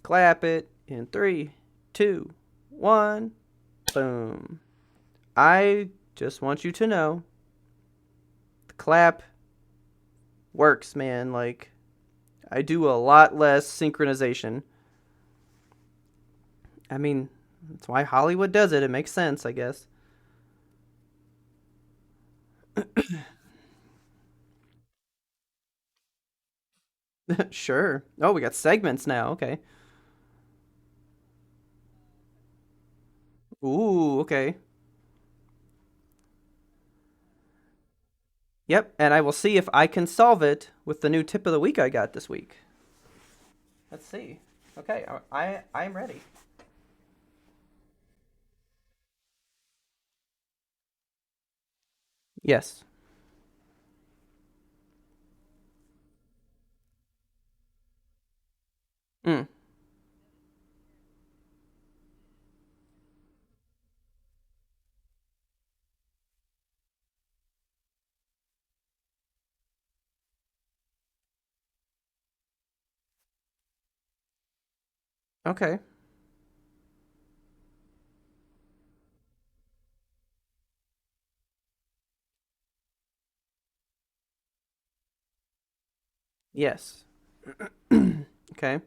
Clap it in three, two, one. Boom. I just want you to know the clap works, man. Like, I do a lot less synchronization. I mean, that's why Hollywood does it. It makes sense, I guess. Sure. Oh, we got segments now. Okay. Ooh, okay. Yep, and I will see if I can solve it with the new tip of the week I got this week. Let's see. Okay, I'm ready. Yes. Mm. Okay. Yes. Okay.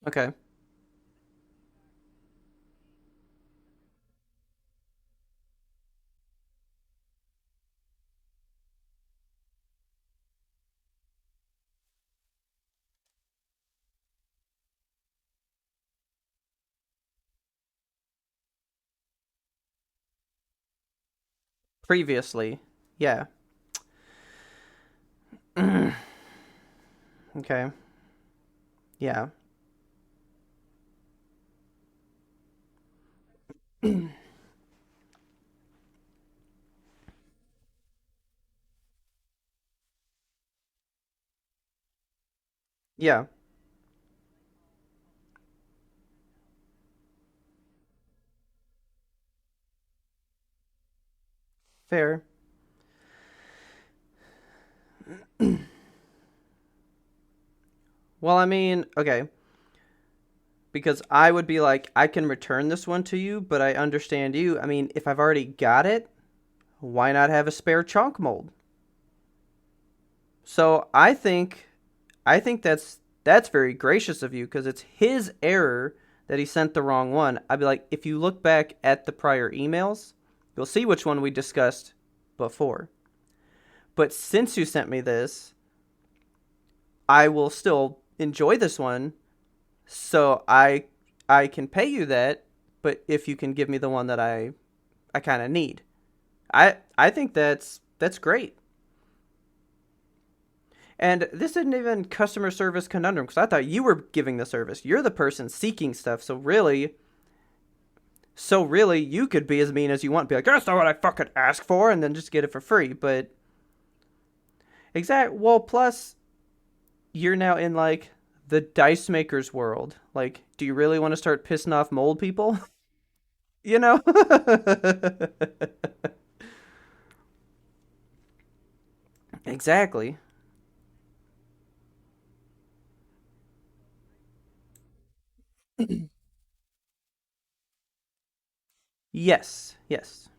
Okay. Previously. Yeah. Okay. Yeah. Yeah. Fair. Well, I mean, okay. Because I would be like, I can return this one to you, but I understand you. I mean, if I've already got it, why not have a spare chunk mold? So I think that's very gracious of you because it's his error that he sent the wrong one. I'd be like, if you look back at the prior emails, you'll see which one we discussed before. But since you sent me this, I will still enjoy this one, so I can pay you that, but if you can give me the one that I kind of need. I think that's great. And this isn't even customer service conundrum because I thought you were giving the service. You're the person seeking stuff. So really, you could be as mean as you want. Be like, that's not what I fucking asked for, and then just get it for free. But exact. Well, plus you're now in like the dice maker's world. Like, do you really want to start pissing off mold people? you know? Exactly. Yes. Yes.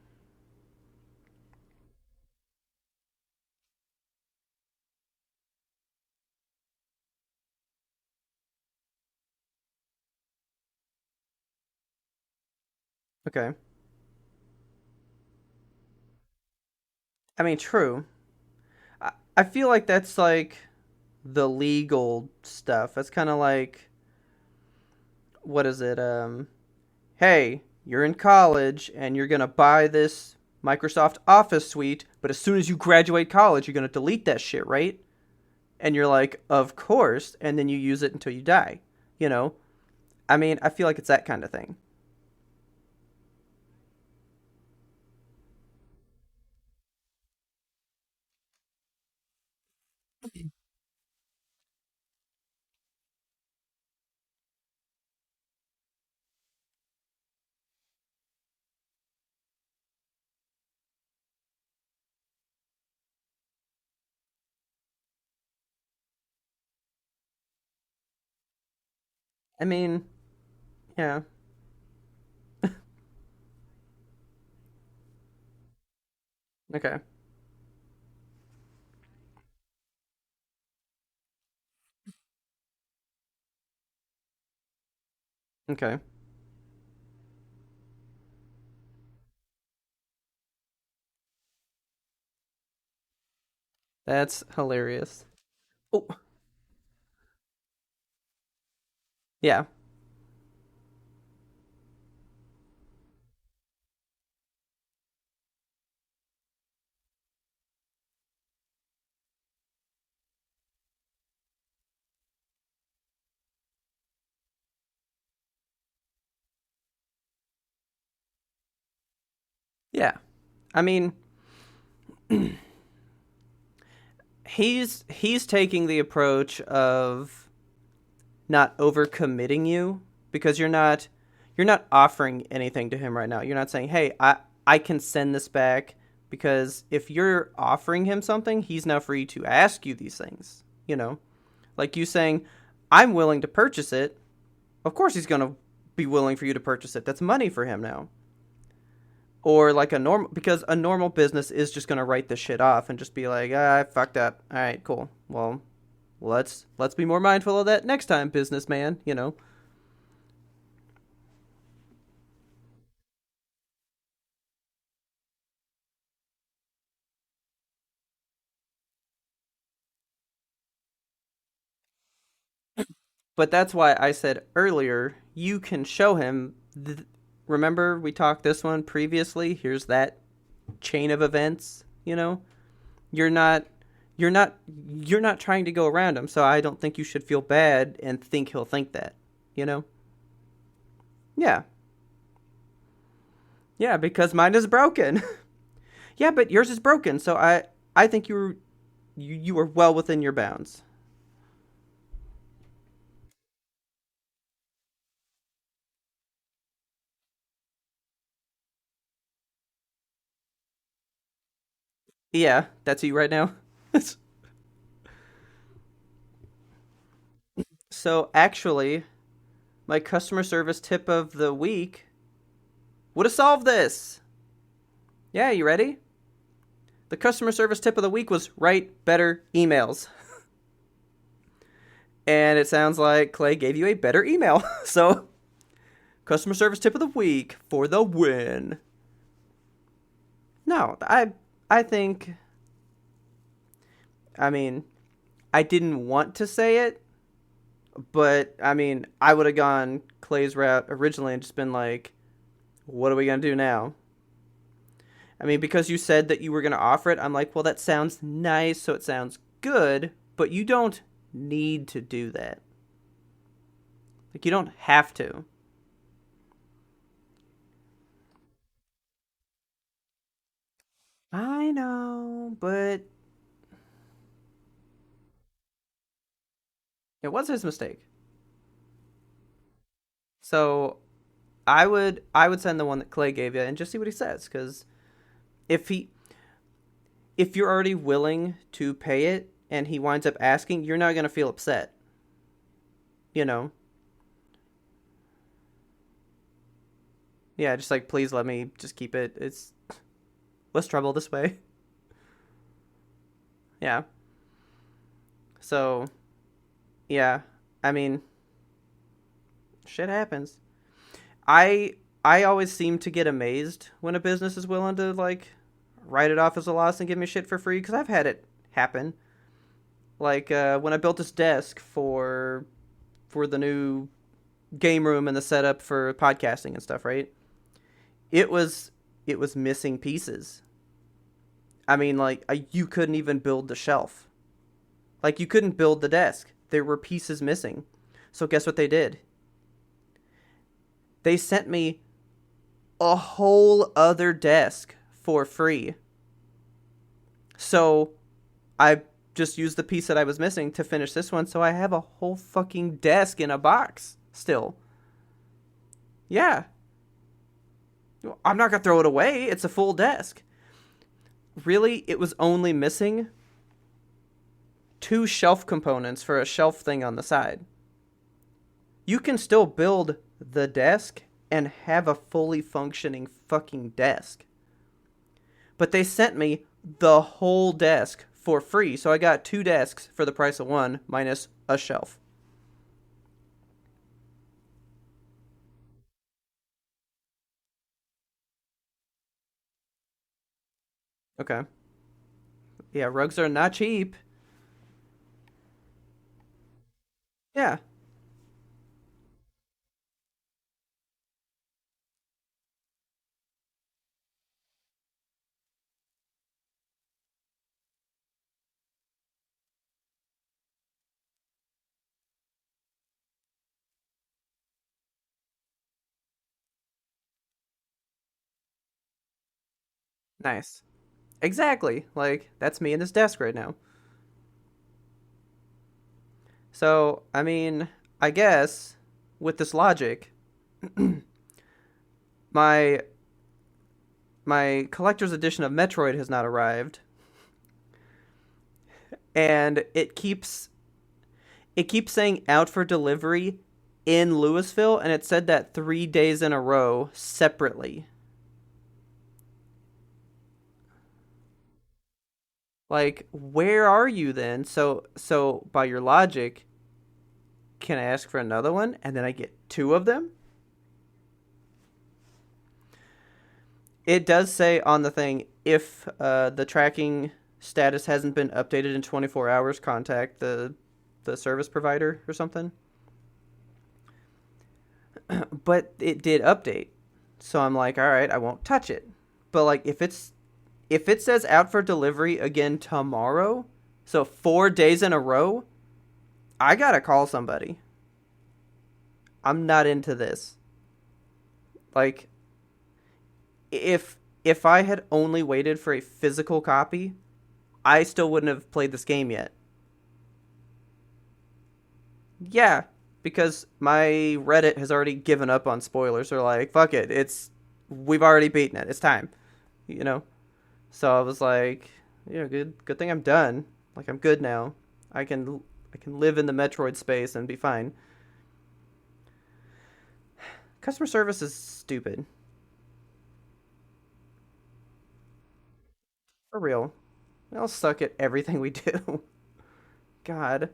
Okay. I mean, true. I feel like that's like the legal stuff. That's kind of like what is it? Hey, you're in college and you're gonna buy this Microsoft Office suite, but as soon as you graduate college, you're gonna delete that shit, right? And you're like, of course, and then you use it until you die. You know? I mean, I feel like it's that kind of thing. I mean, yeah. Okay. Okay. That's hilarious. Oh, yeah. Yeah. I mean, he's taking the approach of not overcommitting you because you're not offering anything to him right now. You're not saying, "Hey, I can send this back," because if you're offering him something, he's now free to ask you these things, you know? Like you saying, "I'm willing to purchase it." Of course he's going to be willing for you to purchase it. That's money for him now. Or like a normal, because a normal business is just going to write this shit off and just be like, I fucked up. All right, cool. Well, let's be more mindful of that next time, businessman, you know. But that's why I said earlier, you can show him. Remember, we talked this one previously. Here's that chain of events. You know, you're not, you're not trying to go around him. So I don't think you should feel bad and think he'll think that. You know? Yeah, yeah. Because mine is broken. Yeah, but yours is broken. So I think you were well within your bounds. Yeah, that's you right now. So actually, my customer service tip of the week would have solved this. Yeah, you ready? The customer service tip of the week was write better emails. And it sounds like Clay gave you a better email. So, customer service tip of the week for the win. No, I think I mean, I didn't want to say it, but I mean, I would have gone Clay's route originally and just been like, what are we going to do now? I mean, because you said that you were going to offer it, I'm like, well, that sounds nice, so it sounds good, but you don't need to do that. Like, you don't have to. I know, but it was his mistake. So I would send the one that Clay gave you and just see what he says. Because if he if you're already willing to pay it and he winds up asking, you're not gonna feel upset. You know, yeah, just like please let me just keep it. It's less trouble this way. Yeah. So yeah, I mean, shit happens. I I always seem to get amazed when a business is willing to like write it off as a loss and give me shit for free because I've had it happen. Like when I built this desk for the new game room and the setup for podcasting and stuff, right? It was it was missing pieces. I mean, like you couldn't even build the shelf. Like you couldn't build the desk. There were pieces missing. So guess what they did? They sent me a whole other desk for free. So I just used the piece that I was missing to finish this one. So I have a whole fucking desk in a box still. Yeah. I'm not going to throw it away. It's a full desk. Really, it was only missing two shelf components for a shelf thing on the side. you can still build the desk and have a fully functioning fucking desk. But they sent me the whole desk for free. So I got 2 desks for the price of one minus a shelf. Okay. Yeah, rugs are not cheap. Yeah, nice. Exactly. Like, that's me in this desk right now. So, I mean, I guess with this logic, my my collector's edition of Metroid has not arrived, and it keeps saying out for delivery in Louisville, and it said that 3 days in a row separately. Like, where are you then? So by your logic, can I ask for another one and then I get two of them? It does say on the thing, if the tracking status hasn't been updated in 24 hours, contact the service provider or something. But it did update, so I'm like, all right, I won't touch it. But like, if it says out for delivery again tomorrow, so 4 days in a row, I gotta call somebody. I'm not into this. Like, if I had only waited for a physical copy, I still wouldn't have played this game yet. Yeah, because my Reddit has already given up on spoilers. They're like, fuck it, it's we've already beaten it. It's time, you know. So I was like, yeah, good thing I'm done. Like, I'm good now. I can live in the Metroid space and be fine. Customer service is stupid. For real. We all suck at everything we do. God.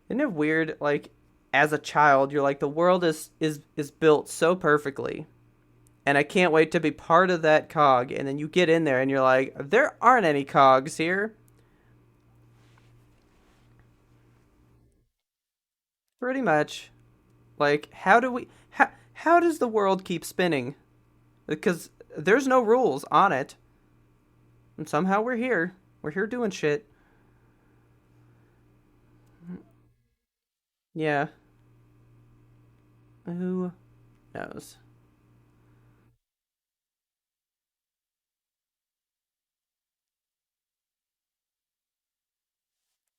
Isn't it weird, like, as a child, you're like, the world is built so perfectly, and I can't wait to be part of that cog. And then you get in there and you're like, there aren't any cogs here. Pretty much. Like, how does the world keep spinning? Because there's no rules on it, and somehow we're here. We're here doing shit. Yeah. Who knows?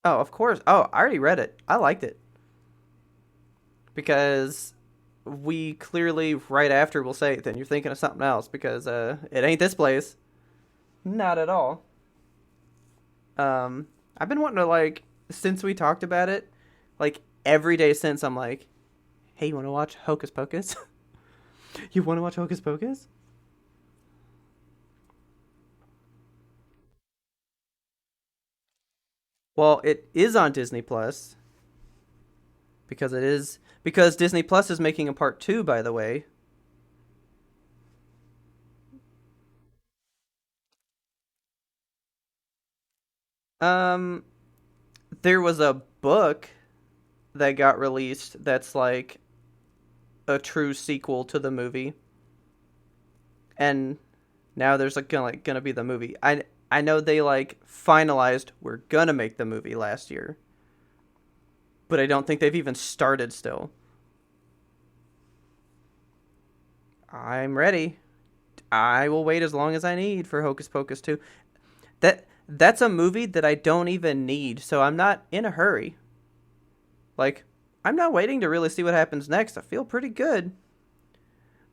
Oh, of course. Oh, I already read it. I liked it because we clearly right after will say, then you're thinking of something else because it ain't this place. Not at all. I've been wanting to, like, since we talked about it, like, every day since, I'm like, hey, you want to watch Hocus Pocus? You want to watch Hocus Pocus? Well, it is on Disney Plus because Disney Plus is making a part 2, by the way. Um there was a book that got released that's like a true sequel to the movie, and now there's gonna be the movie. I know they like finalized we're gonna make the movie last year, but I don't think they've even started still. I'm ready. I will wait as long as I need for Hocus Pocus 2. That's a movie that I don't even need, so I'm not in a hurry. Like, I'm not waiting to really see what happens next. I feel pretty good.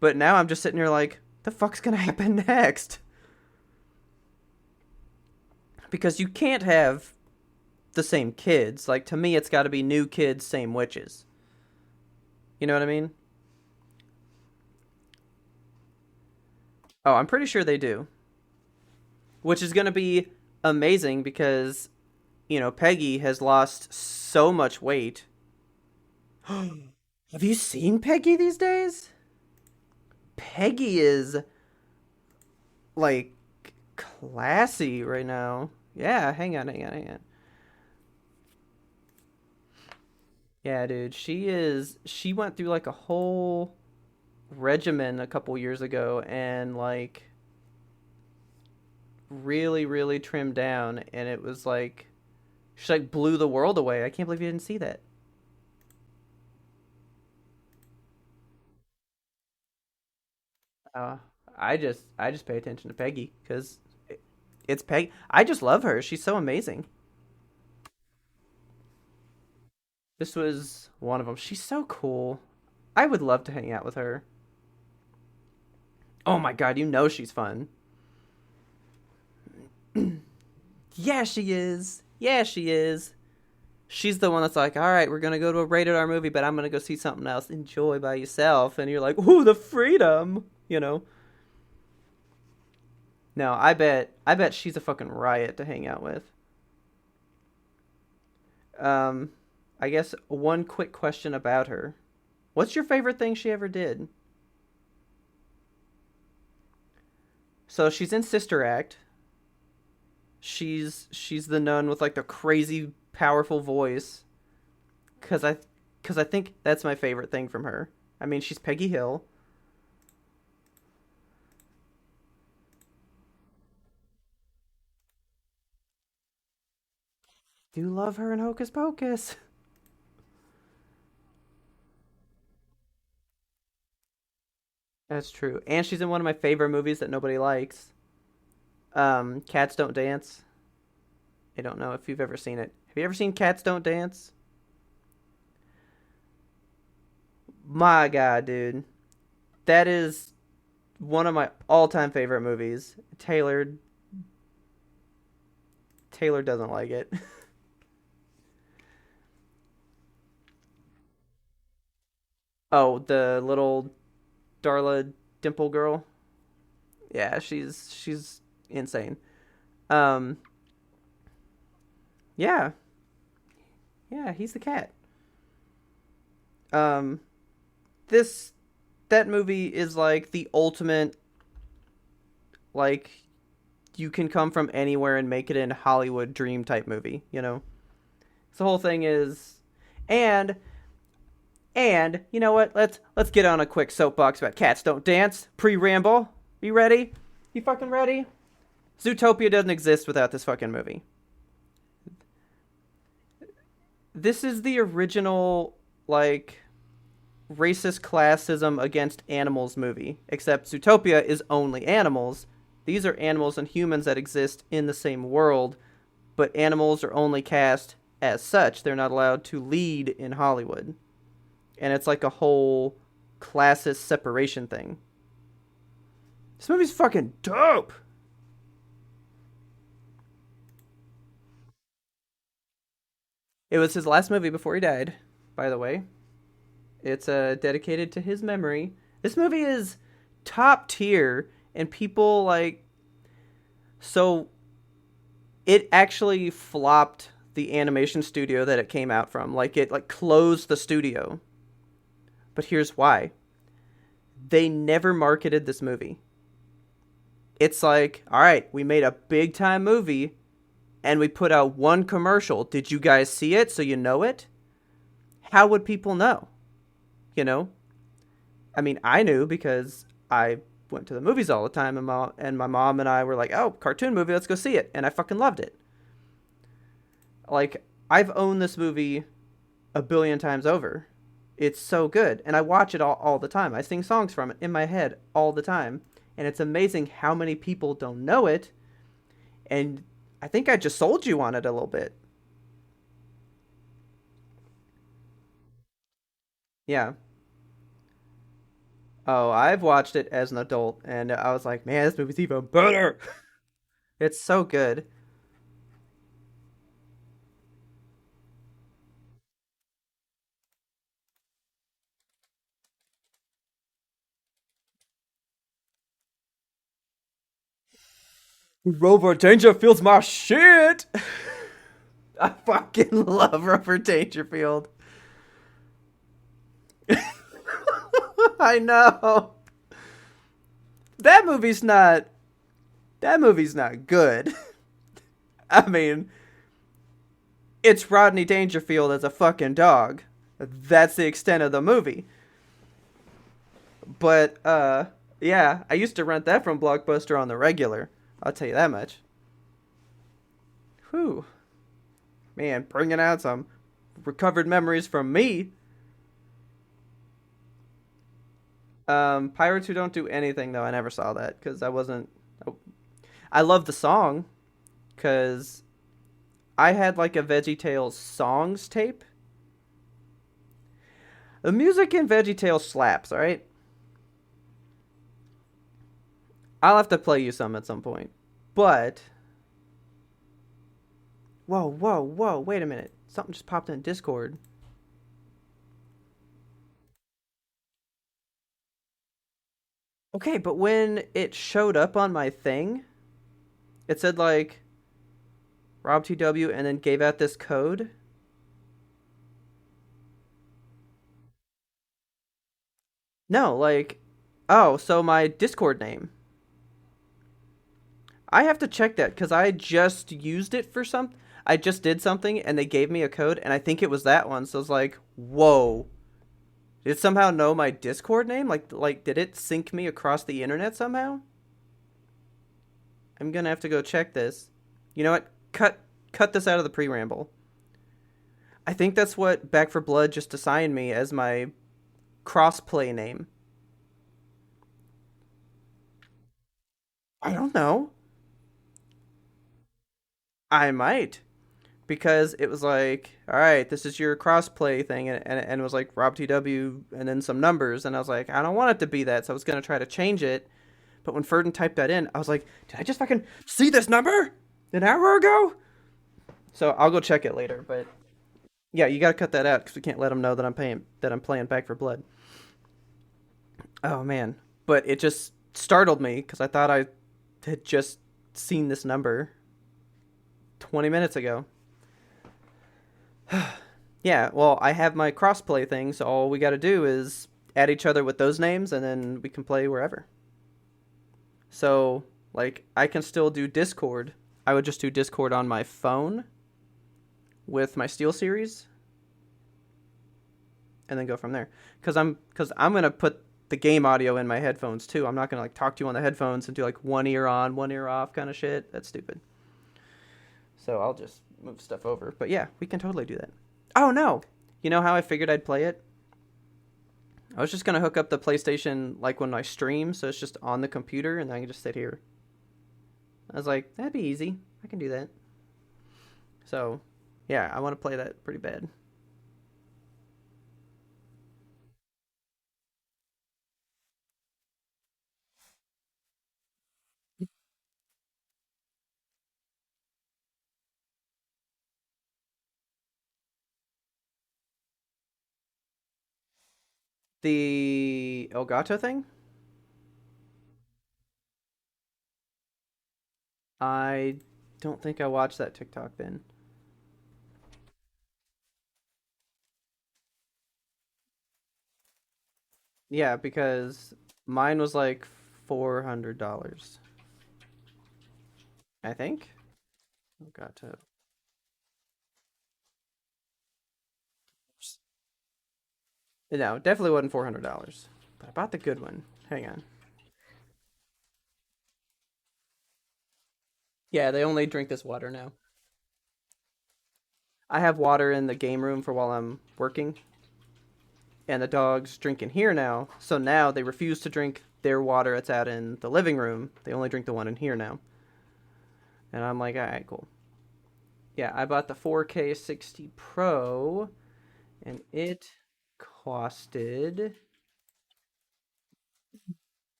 But now I'm just sitting here like, the fuck's gonna happen next? Because you can't have the same kids. Like, to me, it's got to be new kids, same witches. You know what I mean? Oh, I'm pretty sure they do. Which is going to be amazing because, Peggy has lost so much weight. Have you seen Peggy these days? Peggy is like classy right now. Yeah, hang on. Yeah, dude, she went through like a whole regimen a couple years ago and like really really trimmed down and it was like she like blew the world away. I can't believe you didn't see that. Uh, I just pay attention to Peggy because it's Peg. I just love her. She's so amazing. This was one of them. She's so cool. I would love to hang out with her. Oh my god, she's fun. Yeah, she is. Yeah, she is. She's the one that's like, all right, we're gonna go to a rated R movie, but I'm gonna go see something else. Enjoy by yourself, and you're like, ooh, the freedom, you know. No, I bet she's a fucking riot to hang out with. Um, I guess one quick question about her. What's your favorite thing she ever did? So she's in Sister Act. She's the nun with like the crazy powerful voice. Cause I, cause I think that's my favorite thing from her. I mean, she's Peggy Hill. Do love her in Hocus Pocus. That's true, and she's in one of my favorite movies that nobody likes. Cats Don't Dance. I don't know if you've ever seen it. Have you ever seen Cats Don't Dance? My God, dude, that is one of my all-time favorite movies. Taylor doesn't like it. Oh, the little Darla Dimple girl. Yeah, she's insane. Um, yeah, yeah, he's the cat. Um, this that movie is like the ultimate like you can come from anywhere and make it in Hollywood dream type movie. So the whole thing is, and you know what? Let's get on a quick soapbox about Cats Don't Dance. Pre ramble. You ready? You fucking ready? Zootopia doesn't exist without this fucking movie. This is the original like racist classism against animals movie, except Zootopia is only animals. These are animals and humans that exist in the same world, but animals are only cast as such. They're not allowed to lead in Hollywood. And it's like a whole classist separation thing. This movie's fucking dope. It was his last movie before he died, by the way. It's dedicated to his memory. This movie is top tier, and people like so it actually flopped the animation studio that it came out from. Like it like closed the studio. But here's why. They never marketed this movie. It's like, all right, we made a big time movie and we put out one commercial. Did you guys see it so you know it? How would people know? You know? I mean, I knew because I went to the movies all the time and my mom and I were like, "Oh, cartoon movie, let's go see it." And I fucking loved it. Like I've owned this movie a billion times over. It's so good and I watch it all the time. I sing songs from it in my head all the time. And it's amazing how many people don't know it. And I think I just sold you on it a little bit. Yeah. Oh, I've watched it as an adult, and I was like, man, this movie's even better. It's so good. Rover Dangerfield's my shit. I fucking love Robert Dangerfield. I know. That movie's not that movie's not good. I mean, it's Rodney Dangerfield as a fucking dog. That's the extent of the movie. But yeah, I used to rent that from Blockbuster on the regular. I'll tell you that much. Whew. Man, bringing out some recovered memories from me. Pirates Who Don't Do Anything though, I never saw that because I wasn't. I love the song because I had like a VeggieTales songs tape. The music in VeggieTales slaps, all right. I'll have to play you some at some point. But whoa, whoa, whoa! Wait a minute. Something just popped in Discord. Okay, but when it showed up on my thing, it said like Rob TW and then gave out this code. No, like, oh, so my Discord name. I have to check that because I just used it for some. I just did something and they gave me a code and I think it was that one. So I was like, whoa. Did it somehow know my Discord name? Like, did it sync me across the internet somehow? I'm gonna have to go check this. You know what? Cut this out of the pre-ramble. I think that's what Back for Blood just assigned me as my crossplay name. I don't know. I might. Because it was like, all right, this is your crossplay thing, and it was like Rob TW and then some numbers, and I was like, I don't want it to be that, so I was gonna try to change it, but when Ferdin typed that in, I was like, did I just fucking see this number an hour ago? So I'll go check it later, but yeah, you gotta cut that out because we can't let them know that I'm playing Back for Blood. Oh man, but it just startled me because I thought I had just seen this number 20 minutes ago. Yeah, well, I have my crossplay thing, so all we got to do is add each other with those names, and then we can play wherever. So, like, I can still do Discord. I would just do Discord on my phone with my Steel Series, and then go from there. Because I'm gonna put the game audio in my headphones too. I'm not gonna like talk to you on the headphones and do like one ear on, one ear off kind of shit. That's stupid. So I'll just move stuff over. But yeah, we can totally do that. Oh no! You know how I figured I'd play it? I was just gonna hook up the PlayStation like when I stream, so it's just on the computer, and then I can just sit here. I was like, that'd be easy. I can do that. So, yeah, I want to play that pretty bad. The Elgato thing? I don't think I watched that TikTok then. Yeah, because mine was like $400, I think. Elgato. No, definitely wasn't $400. But I bought the good one. Hang on. Yeah, they only drink this water now. I have water in the game room for while I'm working, and the dogs drink in here now. So now they refuse to drink their water that's out in the living room. They only drink the one in here now. And I'm like, all right, cool. Yeah, I bought the 4K 60 Pro, and it costed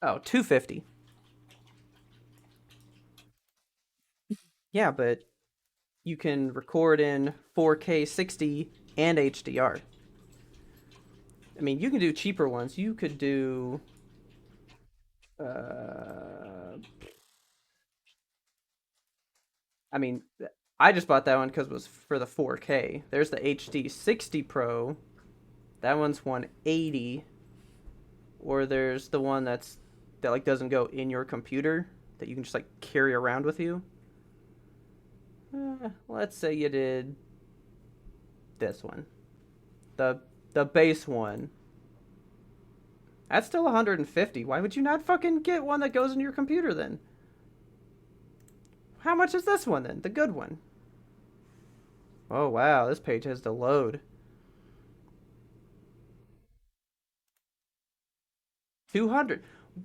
250. Yeah, but you can record in 4K 60 and HDR. I mean, you can do cheaper ones. You could do uh I mean, I just bought that one because it was for the 4K. There's the HD 60 Pro. That one's 180. Or there's the one that like doesn't go in your computer that you can just like carry around with you. Let's say you did this one, the the base one. That's still 150. Why would you not fucking get one that goes in your computer then? How much is this one then? The good one. Oh wow, this page has to load. 200.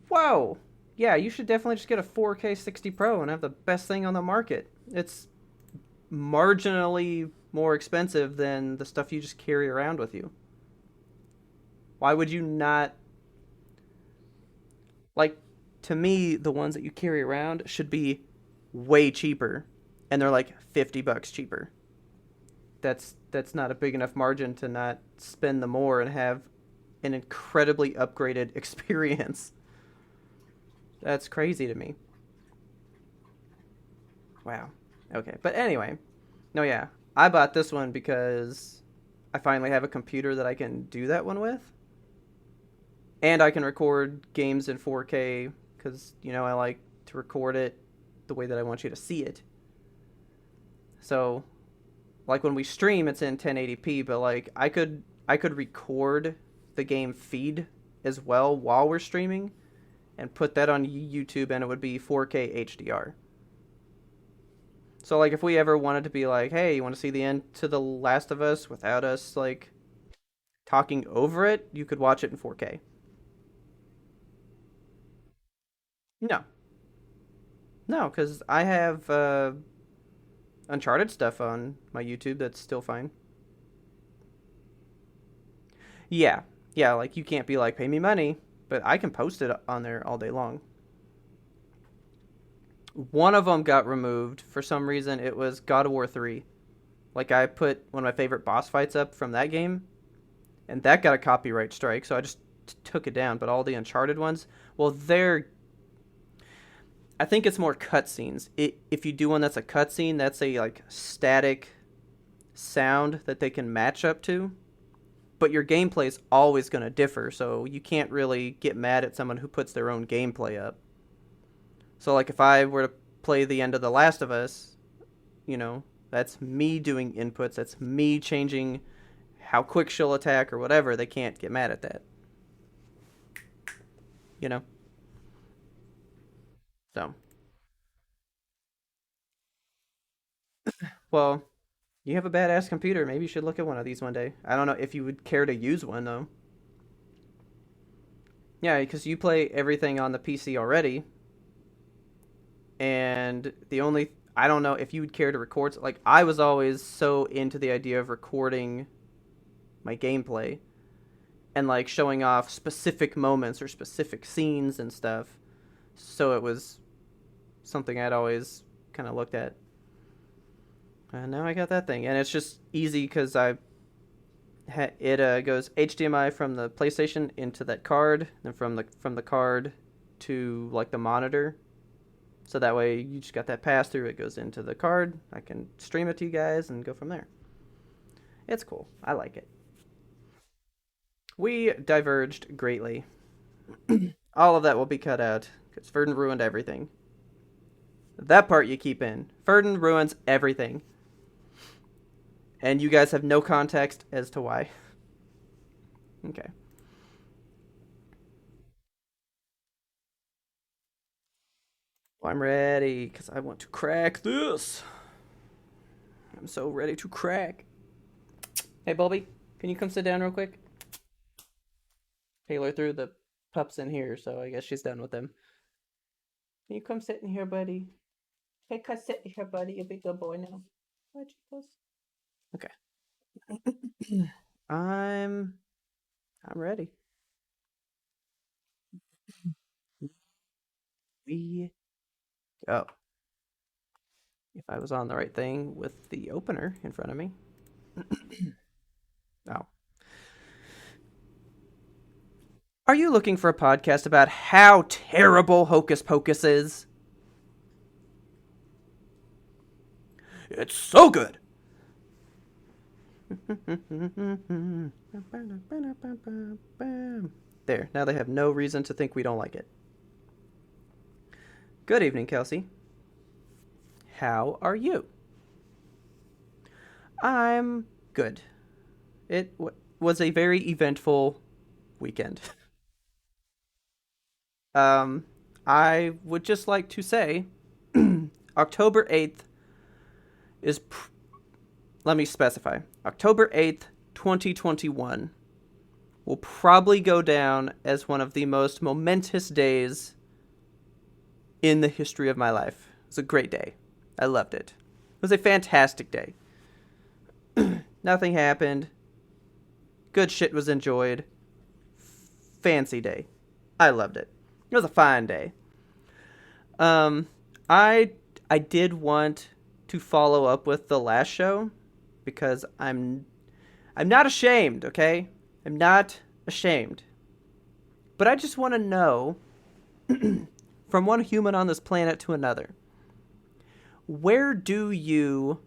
Whoa. Yeah, you should definitely just get a 4K 60 Pro and have the best thing on the market. It's marginally more expensive than the stuff you just carry around with you. Why would you not like to me the ones that you carry around should be way cheaper and they're like $50 cheaper. That's not a big enough margin to not spend the more and have an incredibly upgraded experience. That's crazy to me. Wow. Okay, but anyway, no, yeah, I bought this one because I finally have a computer that I can do that one with, and I can record games in 4K because I like to record it the way that I want you to see it. So, like when we stream, it's in 1080p, but like I could record the game feed as well while we're streaming and put that on YouTube, and it would be 4K HDR. So like if we ever wanted to be like, hey, you want to see the end to The Last of Us without us like talking over it, you could watch it in 4K. No, no, because I have Uncharted stuff on my YouTube that's still fine. Yeah, yeah, like you can't be like, pay me money, but I can post it on there all day long. One of them got removed for some reason. It was God of War 3. Like I put one of my favorite boss fights up from that game, and that got a copyright strike, so I just took it down. But all the Uncharted ones, well, I think it's more cutscenes. If you do one that's a cutscene, that's a like static sound that they can match up to. But your gameplay is always going to differ, so you can't really get mad at someone who puts their own gameplay up. So like if I were to play the end of The Last of Us, that's me doing inputs. That's me changing how quick she'll attack or whatever. They can't get mad at that. You know. So well, you have a badass computer. Maybe you should look at one of these one day. I don't know if you would care to use one though. Yeah, because you play everything on the PC already, and the only I don't know if you would care to record. Like I was always so into the idea of recording my gameplay and like showing off specific moments or specific scenes and stuff. So it was something I'd always kind of looked at. And now I got that thing, and it's just easy because it goes HDMI from the PlayStation into that card, and from the card to like the monitor. So that way you just got that pass through. It goes into the card. I can stream it to you guys and go from there. It's cool. I like it. We diverged greatly. All of that will be cut out because Ferdin ruined everything. That part you keep in. Ferdin ruins everything. And you guys have no context as to why. Okay. Well, I'm ready because I want to crack this. I'm so ready to crack. Hey, Bobby, can you come sit down real quick? Taylor threw the pups in here, so I guess she's done with them. Can you come sit in here, buddy? Hey, come sit in here, buddy. You're a big good boy now. What, okay. I'm I'm ready. We go. If I was on the right thing with the opener in front of me. Oh. Are you looking for a podcast about how terrible Hocus Pocus is? It's so good. There. Now they have no reason to think we don't like it. Good evening, Kelsey. How are you? I'm good. Was a very eventful weekend. Um, I would just like to say October 8th is, let me specify, October 8th, 2021 will probably go down as one of the most momentous days in the history of my life. It was a great day. I loved it. It was a fantastic day. Nothing happened. Good shit was enjoyed. Fancy day. I loved it. It was a fine day. Um, I I did want to follow up with the last show because I'm not ashamed, okay? I'm not ashamed. But I just want to know from one human on this planet to another, where do you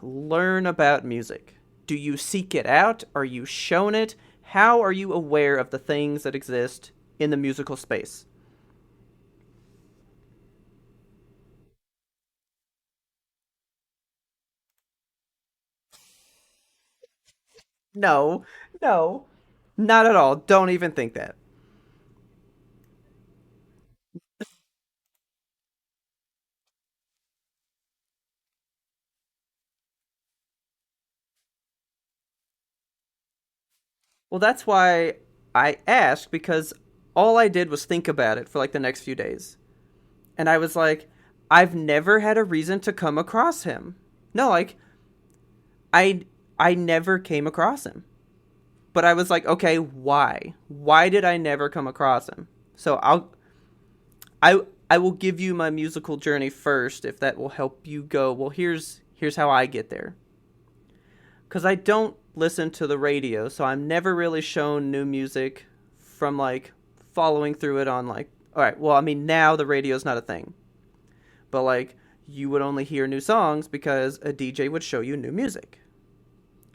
learn about music? Do you seek it out? Are you shown it? How are you aware of the things that exist in the musical space? No, no, not at all. Don't even think that. Well, that's why I asked because all I did was think about it for like the next few days. And I was like, I've never had a reason to come across him. No, like I I never came across him. But I was like, okay, why? Why did I never come across him? So I I will give you my musical journey first if that will help you go, well, here's how I get there. Cuz I don't listen to the radio, so I'm never really shown new music from like following through it on like, all right, well, I mean now the radio's not a thing. But like you would only hear new songs because a DJ would show you new music.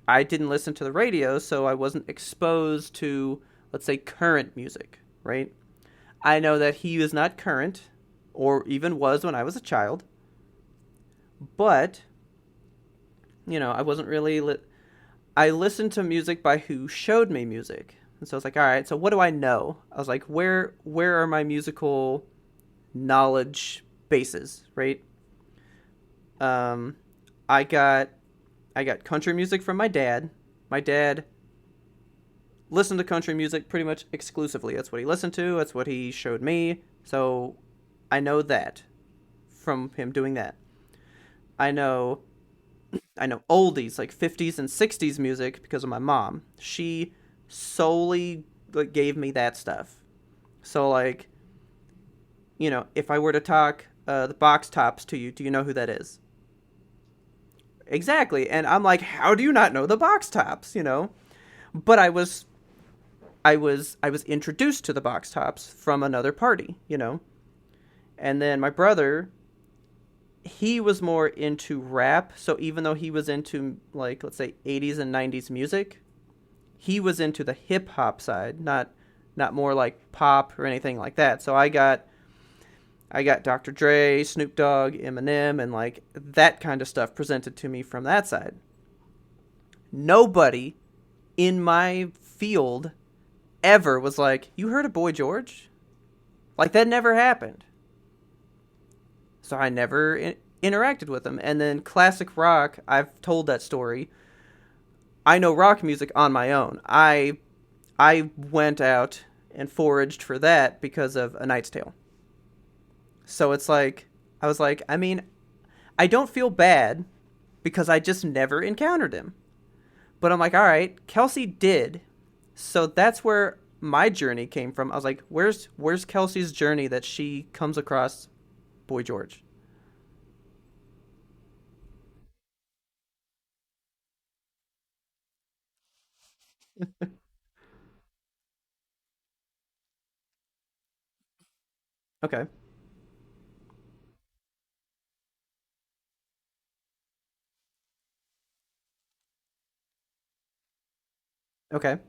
I didn't listen to the radio, so I wasn't exposed to, let's say, current music, right? I know that he is not current, or even was when I was a child, but, I wasn't really. I listened to music by who showed me music. And so I was like, all right, so what do I know? I was like, where are my musical knowledge bases, right? Um, I got I got country music from my dad. My dad listened to country music pretty much exclusively. That's what he listened to. That's what he showed me. So I know that from him doing that. I know I know oldies like 50s and 60s music because of my mom. She solely like, gave me that stuff. So like, if I were to talk the Box Tops to you, do you know who that is? Exactly. And I'm like, how do you not know the Box Tops, But I was introduced to the Box Tops from another party, And then my brother, he was more into rap, so even though he was into like let's say 80s and 90s music, he was into the hip hop side, not more like pop or anything like that. So I got Dr. Dre, Snoop Dogg, Eminem, and like that kind of stuff presented to me from that side. Nobody in my field ever was like, "You heard of Boy George?" Like that never happened. So I never interacted with him. And then classic rock, I've told that story. I know rock music on my own. I went out and foraged for that because of A Knight's Tale. So it's like I was like, I mean, I don't feel bad because I just never encountered him. But I'm like, all right, Kelsey did. So that's where my journey came from. I was like, where's Kelsey's journey that she comes across Boy George? Okay. Okay.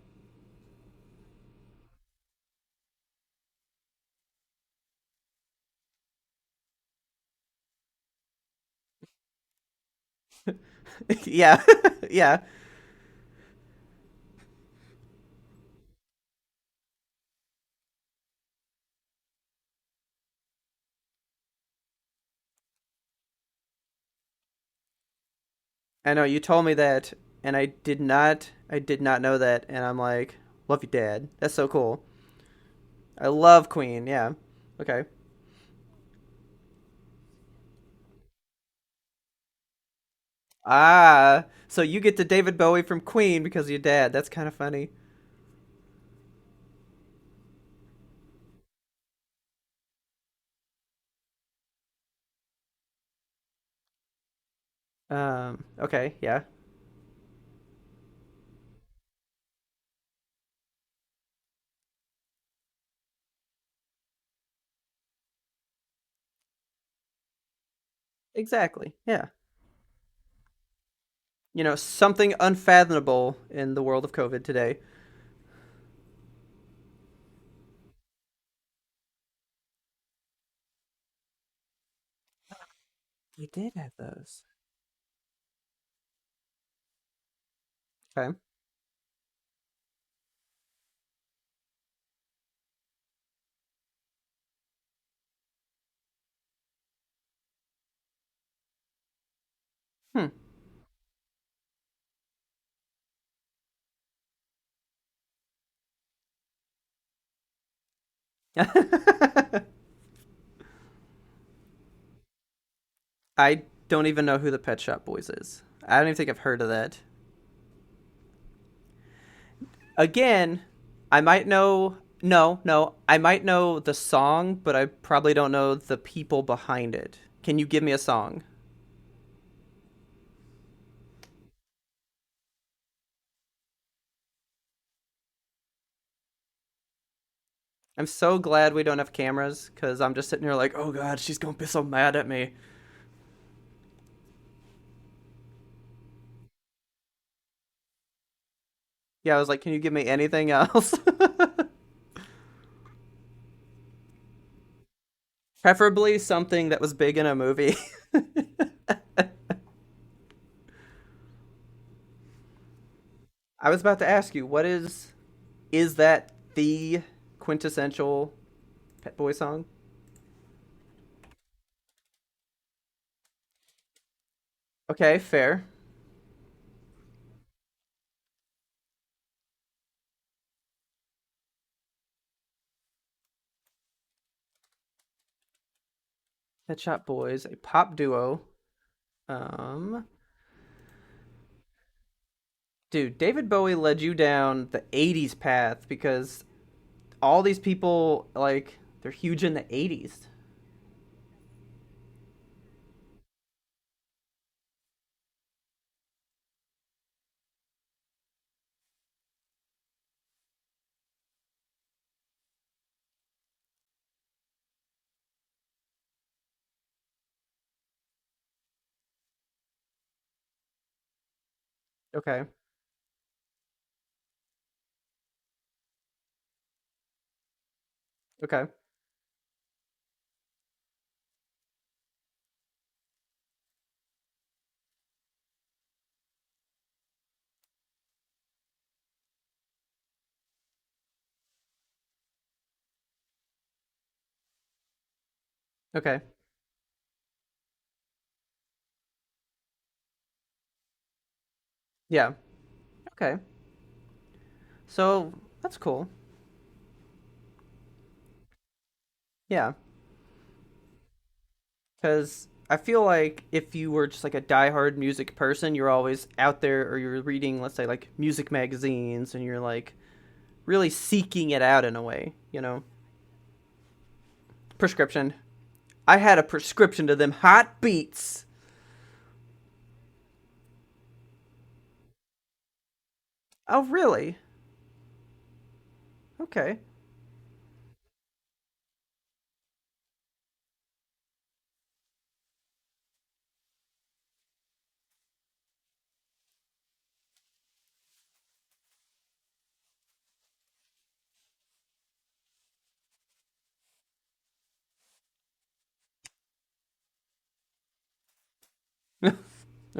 Yeah. Yeah. I know you told me that, and I did not know that, and I'm like, love you, Dad. That's so cool. I love Queen. Yeah. Okay. Ah, so you get to David Bowie from Queen because of your dad. That's kind of funny. Okay, yeah, exactly. Yeah. Something unfathomable in the world of COVID today. You did have those. Okay. Hmm. I don't even know who the Pet Shop Boys is. I don't even think I've heard of that. Again, I might know. No, no, I might know the song, but I probably don't know the people behind it. Can you give me a song? I'm so glad we don't have cameras because I'm just sitting here like, oh god, she's gonna be so mad at me. Yeah, I was like, can you give me anything else? Preferably something that was big in a movie. I was about to ask you, is that the quintessential Pet Boy song? Okay, fair. Pet Shop Boys, a pop duo. Um, Dude, David Bowie led you down the '80s path because all these people like they're huge in the '80s. Okay, okay, okay, yeah, okay. So that's cool. Yeah, because I feel like if you were just like a diehard music person, you're always out there, or you're reading, let's say, like music magazines, and you're like really seeking it out in a way. Prescription. I had a prescription to them hot beats. Oh, really? Okay.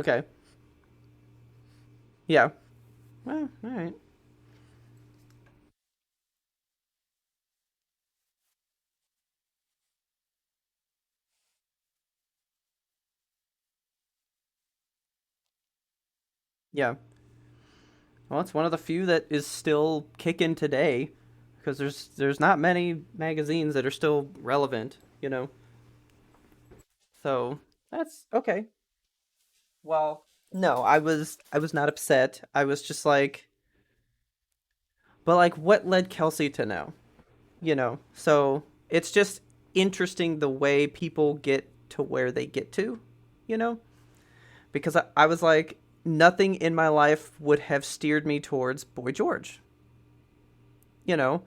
Okay. Yeah. Well, all right. Yeah. Well, it's one of the few that is still kicking today, because there's not many magazines that are still relevant, you know. So that's okay. Well, no, I was not upset. I was just like, but like, what led Kelsey to know? You know. So it's just interesting the way people get to where they get to, you know, because I was like, nothing in my life would have steered me towards Boy George, you know.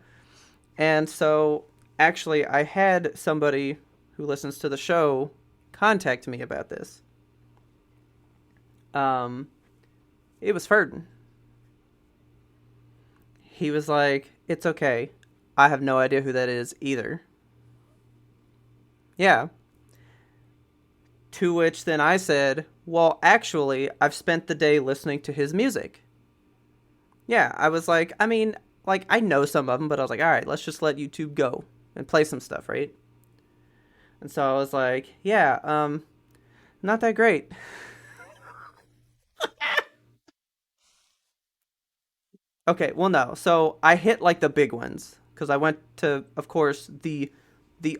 And so actually, I had somebody who listens to the show contact me about this. Um, it was Ferdin. He was like, "It's okay. I have no idea who that is either." Yeah. To which then I said, "Well, actually, I've spent the day listening to his music." Yeah, I was like, I mean, like I know some of them, but I was like, all right, let's just let YouTube go and play some stuff, right? And so I was like, yeah, not that great. Okay, well, no. So I hit like the big ones because I went to, of course, the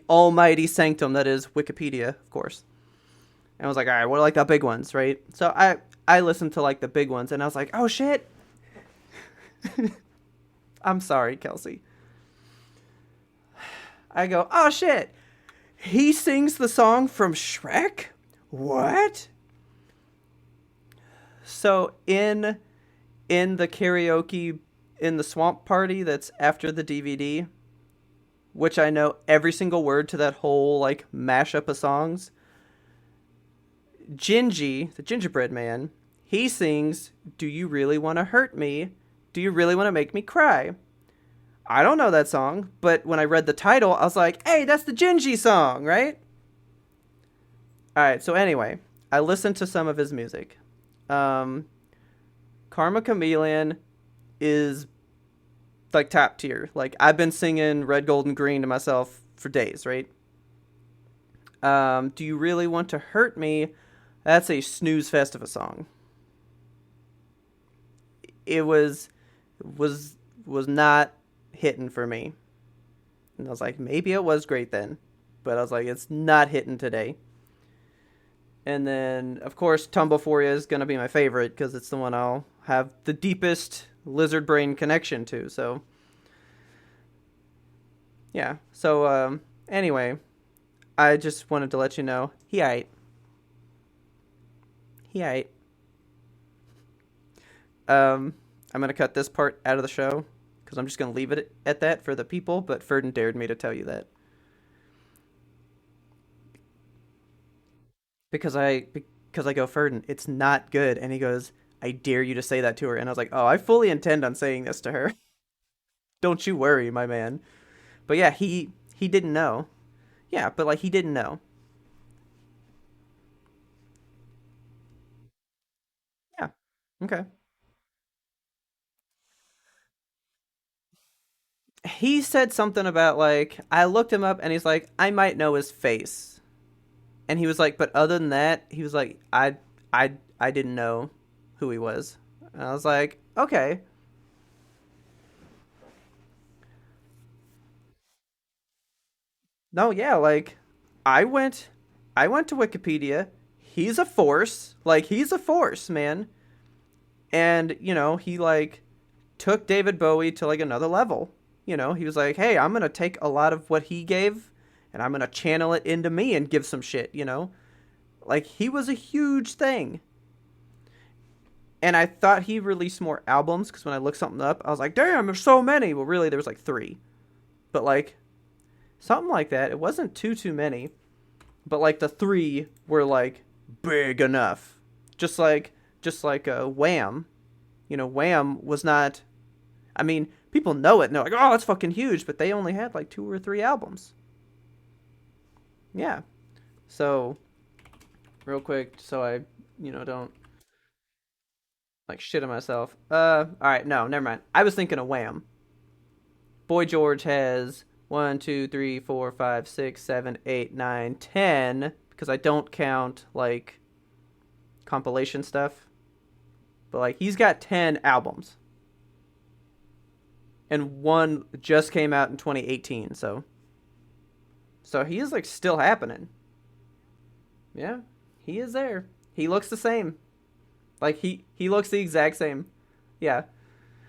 almighty sanctum that is Wikipedia, of course. And I was like, all right, what are like the big ones, right? So I listened to like the big ones, and I was like, oh shit, I'm sorry, Kelsey. I go, oh shit, he sings the song from Shrek. What? So in the karaoke in the swamp party that's after the DVD, which I know every single word to that whole like mashup of songs. Gingy, the gingerbread man, he sings, "Do you really want to hurt me? Do you really want to make me cry?" I don't know that song, but when I read the title, I was like, "Hey, that's the Gingy song, right?" All right. So anyway, I listened to some of his music. Um, Karma Chameleon is like top tier. Like I've been singing Red, Gold, and Green to myself for days, right? Do you really want to hurt me? That's a snooze fest of a song. It was was not hitting for me, and I was like, maybe it was great then, but I was like, it's not hitting today. And then, of course, Tumblephoria is gonna be my favorite because it's the one I'll have the deepest lizard brain connection to. So yeah. So anyway, I just wanted to let you know he ate. He ate. I'm gonna cut this part out of the show because I'm just gonna leave it at that for the people. But Ferdin dared me to tell you that because I go Ferdin, it's not good, and he goes, I dare you to say that to her, and I was like, oh, I fully intend on saying this to her. Don't you worry, my man. But yeah, he didn't know. Yeah, but like he didn't know. Yeah. Okay. He said something about like I looked him up and he's like I might know his face. And he was like, but other than that, he was like, I didn't know who he was. And I was like, okay, no, yeah, like, I went, I went to Wikipedia. He's a force, like he's a force, man. And you know, he like took David Bowie to like another level. You know, he was like, hey, I'm gonna take a lot of what he gave, and I'm gonna channel it into me and give some shit. You know, like he was a huge thing. And I thought he released more albums because when I looked something up, I was like, damn, there's so many. Well, really, there was like three, but like something like that. It wasn't too many, but like the three were like big enough. Just like Wham, you know, Wham was not. I mean, people know it and they're like, oh, that's fucking huge, but they only had like two or three albums. Yeah. So real quick, so I, don't Like shit on myself. All right, no, never mind. I was thinking of Wham. Boy George has one, two, three, four, five, six, seven, eight, nine, 10. Because I don't count like compilation stuff, but like he's got 10 albums, and one just came out in 2018. So he is like still happening. Yeah, he is there. He looks the same. Like he looks the exact same. Yeah.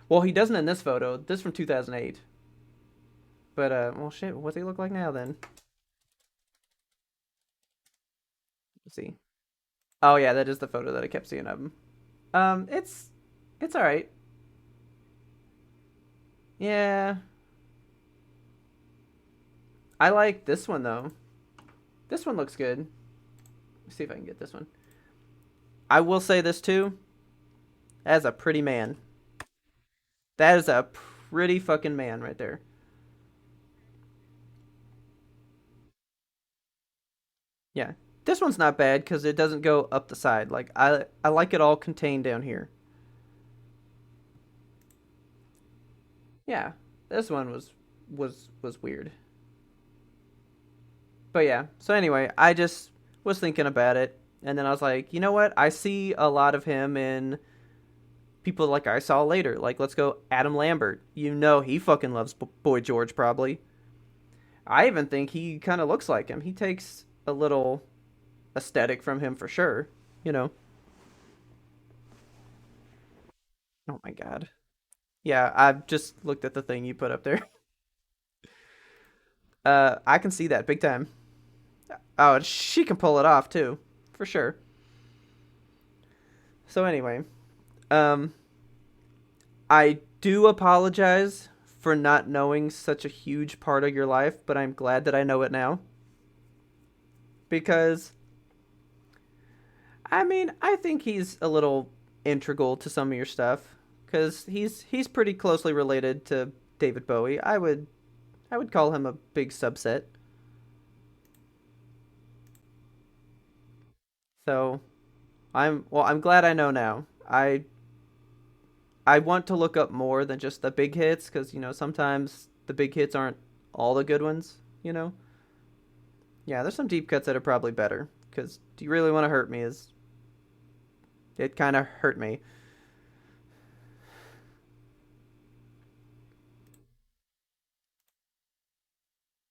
Well, he doesn't in this photo. This is from 2008. But well, shit. What's he look like now then? Let's see. Oh yeah, that is the photo that I kept seeing of him. It's all right. Yeah, I like this one though. This one looks good. Let's see if I can get this one. I will say this too. That's a pretty man. That is a pretty fucking man right there. Yeah. This one's not bad because it doesn't go up the side. Like I like it all contained down here. Yeah. This one was weird. But yeah. So anyway, I just was thinking about it, and then I was like, you know what? I see a lot of him in people like I saw later. Like let's go Adam Lambert. You know he fucking loves Boy George probably. I even think he kind of looks like him. He takes a little aesthetic from him for sure. You know. Oh my god. Yeah, I've just looked at the thing you put up there. I can see that big time. Oh, she can pull it off too, for sure. So anyway, um, I do apologize for not knowing such a huge part of your life, but I'm glad that I know it now because I mean I think he's a little integral to some of your stuff because he's pretty closely related to David Bowie. I would call him a big subset. So I'm glad I know now. I want to look up more than just the big hits because sometimes the big hits aren't all the good ones. You know. Yeah, there's some deep cuts that are probably better. Because do you really want to hurt me? Is it kind of hurt me?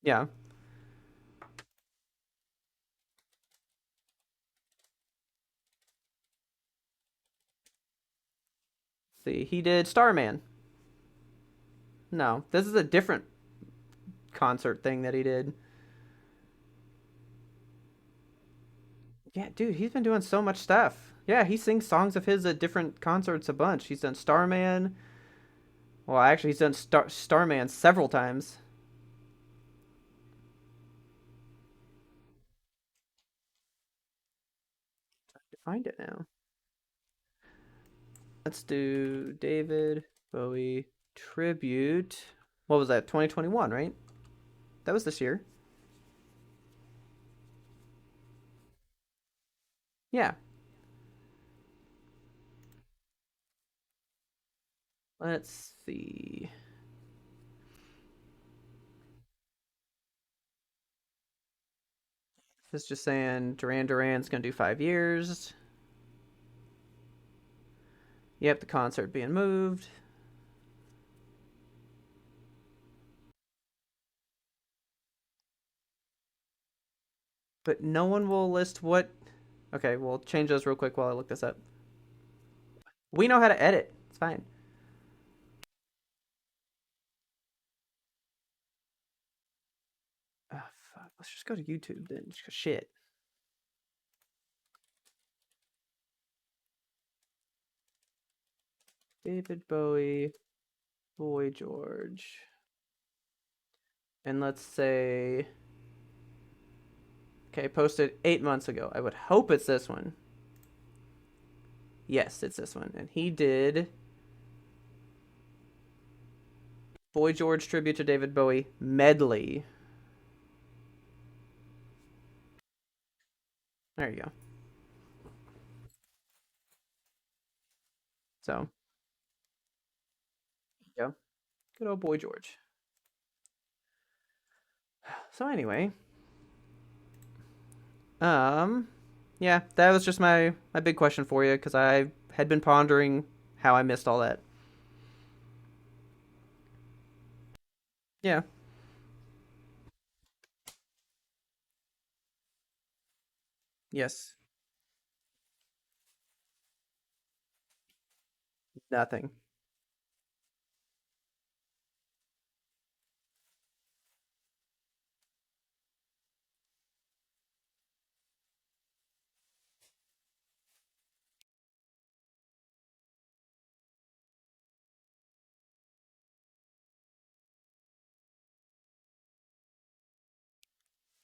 Yeah. See, he did Starman. No, this is a different concert thing that he did. Yeah, dude, he's been doing so much stuff. Yeah, he sings songs of his at different concerts a bunch. He's done Starman. Well, actually, he's done Starman several times. Find it now. Let's do David Bowie tribute. What was that? 2021, right? That was this year. Yeah. Let's see. This is just saying Duran Duran's gonna do 5 years. Yep, the concert being moved. But no one will list what. Okay, we'll change those real quick while I look this up. We know how to edit. It's fine. Oh, fuck. Let's just go to YouTube then. Shit. David Bowie, Boy George. And let's say. Okay, posted 8 months ago. I would hope it's this one. Yes, it's this one. And he did Boy George tribute to David Bowie medley. There you go. So, yeah, good old boy George. So anyway, um, yeah, that was just my big question for you because I had been pondering how I missed all that. Yeah. Yes. Nothing.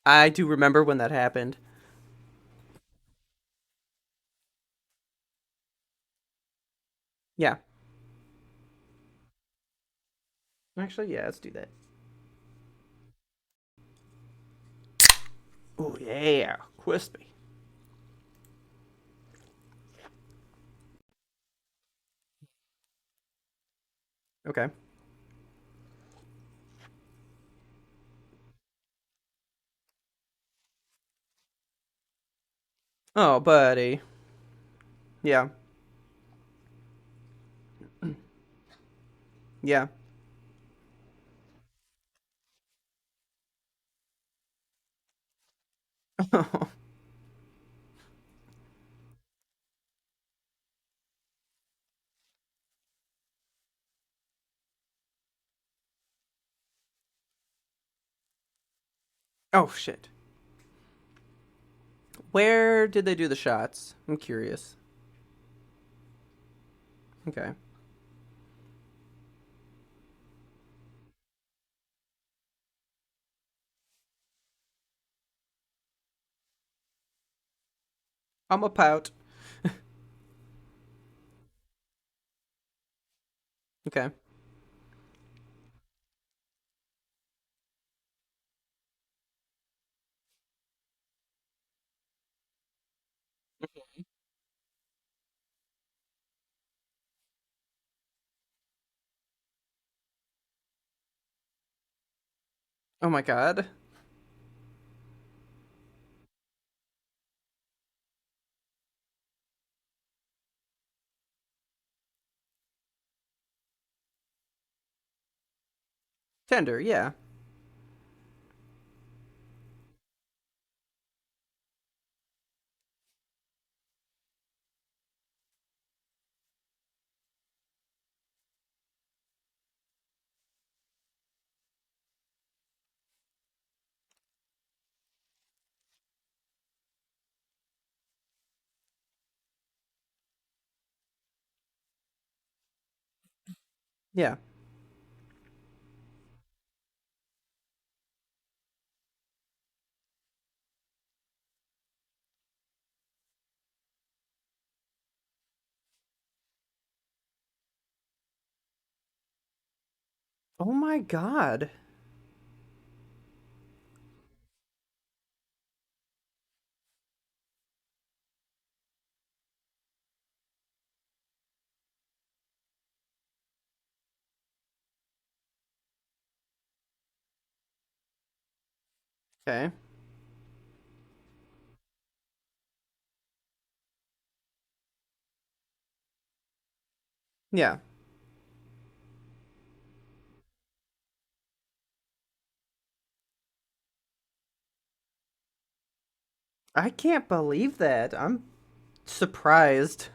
I do remember when that happened. Yeah. Actually, yeah, let's do that. Oh yeah, crispy. Okay. Oh, buddy. Yeah. Yeah. Oh shit. Where did they do the shots? I'm curious. Okay. I'm a pout. Okay. Oh my god. Tender. Yeah. Yeah. Oh my god. Okay. Yeah. I can't believe that. I'm surprised.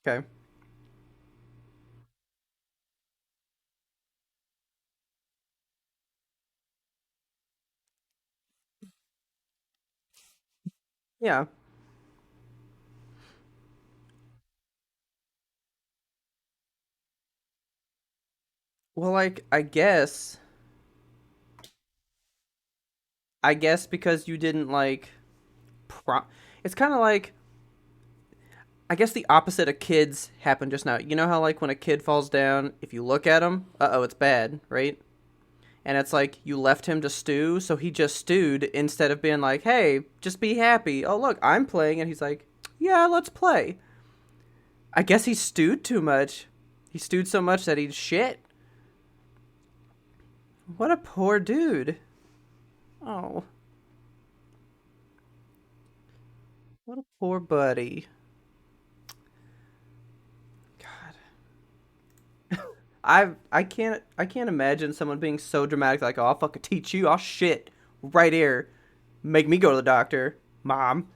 Okay. Yeah. Well, like I guess because you didn't like it's kind of like I guess the opposite of kids happened just now. You know how like when a kid falls down, if you look at him, uh-oh, it's bad, right? And it's like, you left him to stew, so he just stewed instead of being like, hey, just be happy. Oh, look, I'm playing. And he's like, yeah, let's play. I guess he stewed too much. He stewed so much that he shit. What a poor dude. Oh. What a poor buddy. I can't imagine someone being so dramatic like, oh, I'll fucking teach you. I'll shit right here. Make me go to the doctor, mom.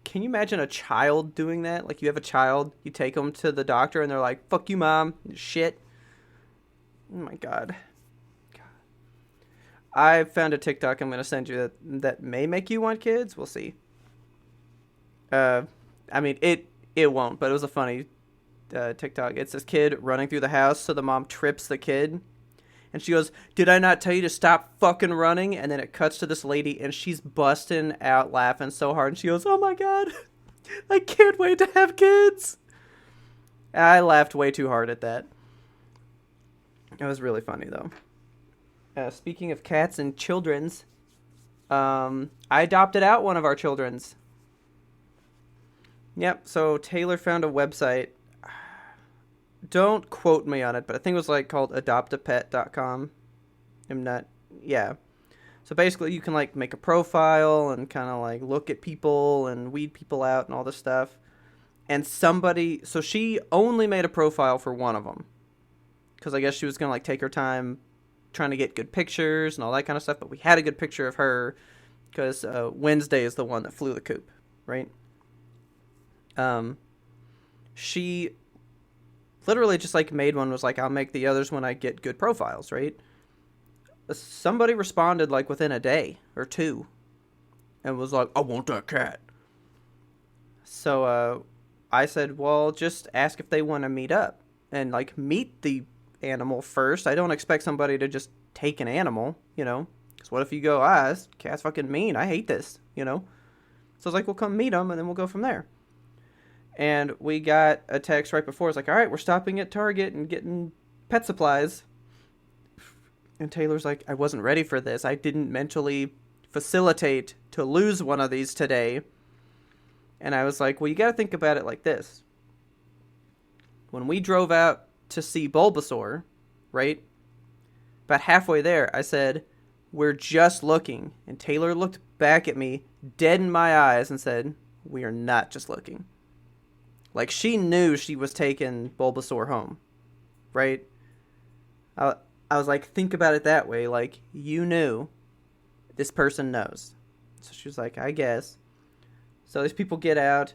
Can you imagine a child doing that? Like, you have a child, you take them to the doctor, and they're like, fuck you, mom. Shit. Oh my god. I found a TikTok I'm gonna send you that may make you want kids. We'll see. Uh, I mean, it won't, but it was a funny TikTok. It's this kid running through the house, so the mom trips the kid, and she goes, "Did I not tell you to stop fucking running?" And then it cuts to this lady, and she's busting out laughing so hard, and she goes, "Oh my god, I can't wait to have kids." I laughed way too hard at that. It was really funny though. Speaking of cats and children's, I adopted out one of our children's. Yep, so Taylor found a website. Don't quote me on it, but I think it was like called adoptapet.com. I'm not, yeah. So basically you can like make a profile and kind of like look at people and weed people out and all this stuff. And so she only made a profile for one of them. Because I guess she was going to like take her time trying to get good pictures and all that kind of stuff. But we had a good picture of her because Wednesday is the one that flew the coop, right? She literally just like made one, was like, I'll make the others when I get good profiles, right? Somebody responded like within a day or two and was like, I want that cat. So I said, well, just ask if they want to meet up and like meet the animal first. I don't expect somebody to just take an animal, you know, because what if you go, this cat's fucking mean, I hate this, you know? So I was like, we'll come meet them and then we'll go from there. And we got a text right before. It's like, all right, we're stopping at Target and getting pet supplies. And Taylor's like, I wasn't ready for this. I didn't mentally facilitate to lose one of these today. And I was like, well, you got to think about it like this. When we drove out to see Bulbasaur, right? About halfway there, I said, we're just looking. And Taylor looked back at me, dead in my eyes, and said, we are not just looking. Like, she knew she was taking Bulbasaur home, right? I was like, think about it that way. Like, you knew. This person knows. So she was like, I guess. So these people get out.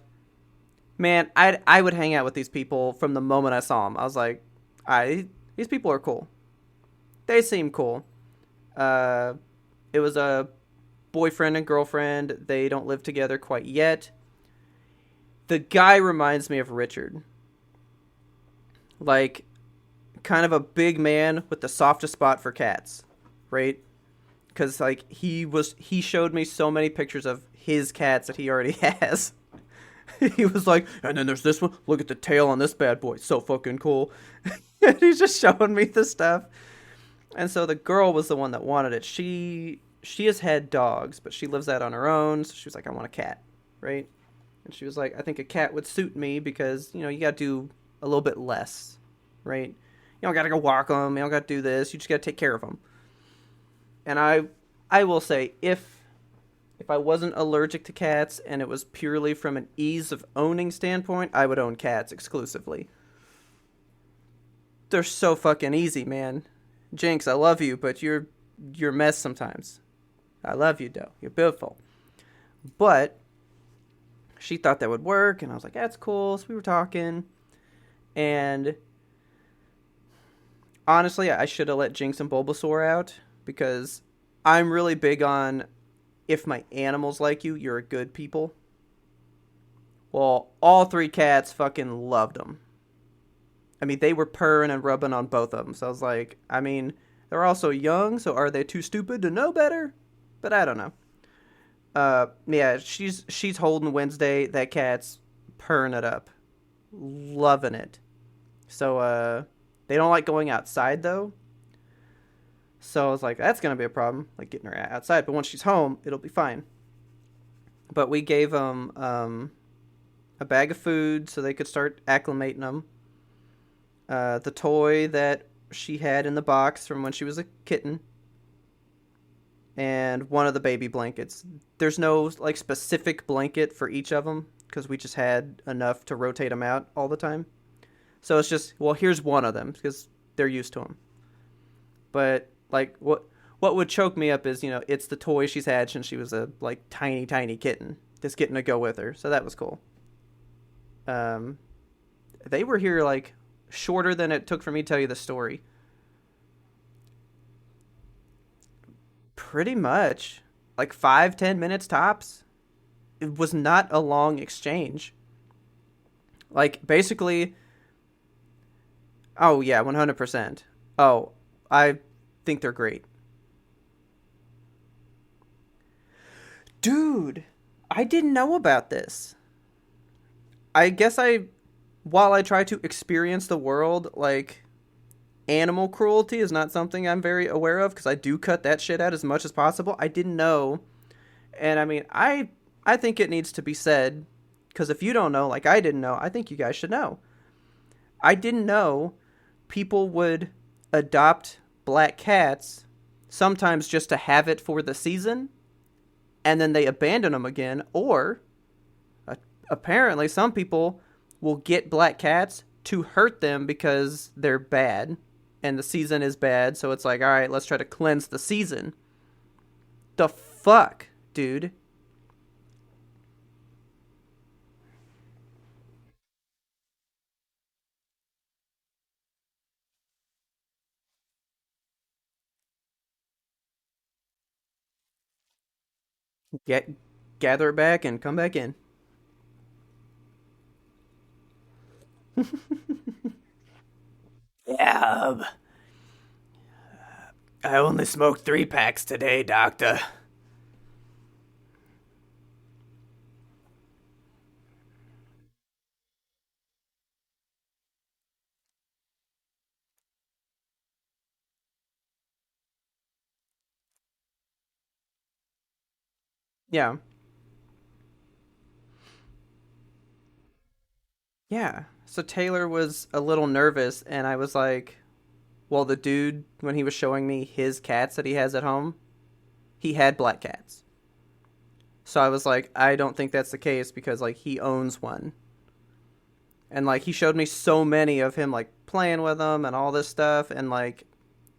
Man, I would hang out with these people from the moment I saw them. I was like, these people are cool. They seem cool. It was a boyfriend and girlfriend. They don't live together quite yet. The guy reminds me of Richard. Like, kind of a big man with the softest spot for cats, right? Because, like, he showed me so many pictures of his cats that he already has. He was like, and then there's this one. Look at the tail on this bad boy. So fucking cool. And he's just showing me the stuff. And so the girl was the one that wanted it. She has had dogs, but she lives out on her own. So she was like, I want a cat, right? And she was like, I think a cat would suit me because, you know, you got to do a little bit less, right? You don't got to go walk them. You don't got to do this. You just got to take care of them. And I will say, if I wasn't allergic to cats and it was purely from an ease of owning standpoint, I would own cats exclusively. They're so fucking easy, man. Jinx, I love you, but you're a mess sometimes. I love you, though. You're beautiful. But she thought that would work, and I was like, that's cool. So we were talking, and honestly, I should have let Jinx and Bulbasaur out, because I'm really big on, if my animals like you, you're a good people. Well, all three cats fucking loved them. I mean, they were purring and rubbing on both of them, so I was like, I mean, they're also young, so are they too stupid to know better? But I don't know. Yeah, she's holding Wednesday. That cat's purring it up. Loving it. So, They don't like going outside though. So I was like, that's gonna be a problem, like getting her outside. But once she's home, it'll be fine. But we gave them a bag of food so they could start acclimating them. The toy that she had in the box from when she was a kitten, and one of the baby blankets. There's no like specific blanket for each of them because we just had enough to rotate them out all the time. So it's just, well, here's one of them because they're used to them. But like what would choke me up is, it's the toy she's had since she was a like tiny kitten. Just getting to go with her. So that was cool. Um they were here like shorter than it took for me to tell you the story. Pretty much. Like 5-10 minutes tops. It was not a long exchange. Like basically, oh yeah, 100%. Oh, I think they're great. Dude, I didn't know about this. I guess while I try to experience the world, like, animal cruelty is not something I'm very aware of because I do cut that shit out as much as possible. I didn't know. And I mean, I think it needs to be said because if you don't know, like I didn't know, I think you guys should know. I didn't know people would adopt black cats sometimes just to have it for the season and then they abandon them again, or apparently some people will get black cats to hurt them because they're bad and the season is bad, so it's like, all right, let's try to cleanse the season. The fuck, dude? Get gather it back and come back in. Yeah, I only smoked 3 packs today, doctor. Yeah, yeah. So Taylor was a little nervous, and I was like, well, the dude, when he was showing me his cats that he has at home, he had black cats. So I was like, I don't think that's the case because, like, he owns one. And, like, he showed me so many of him, like, playing with them and all this stuff. And, like,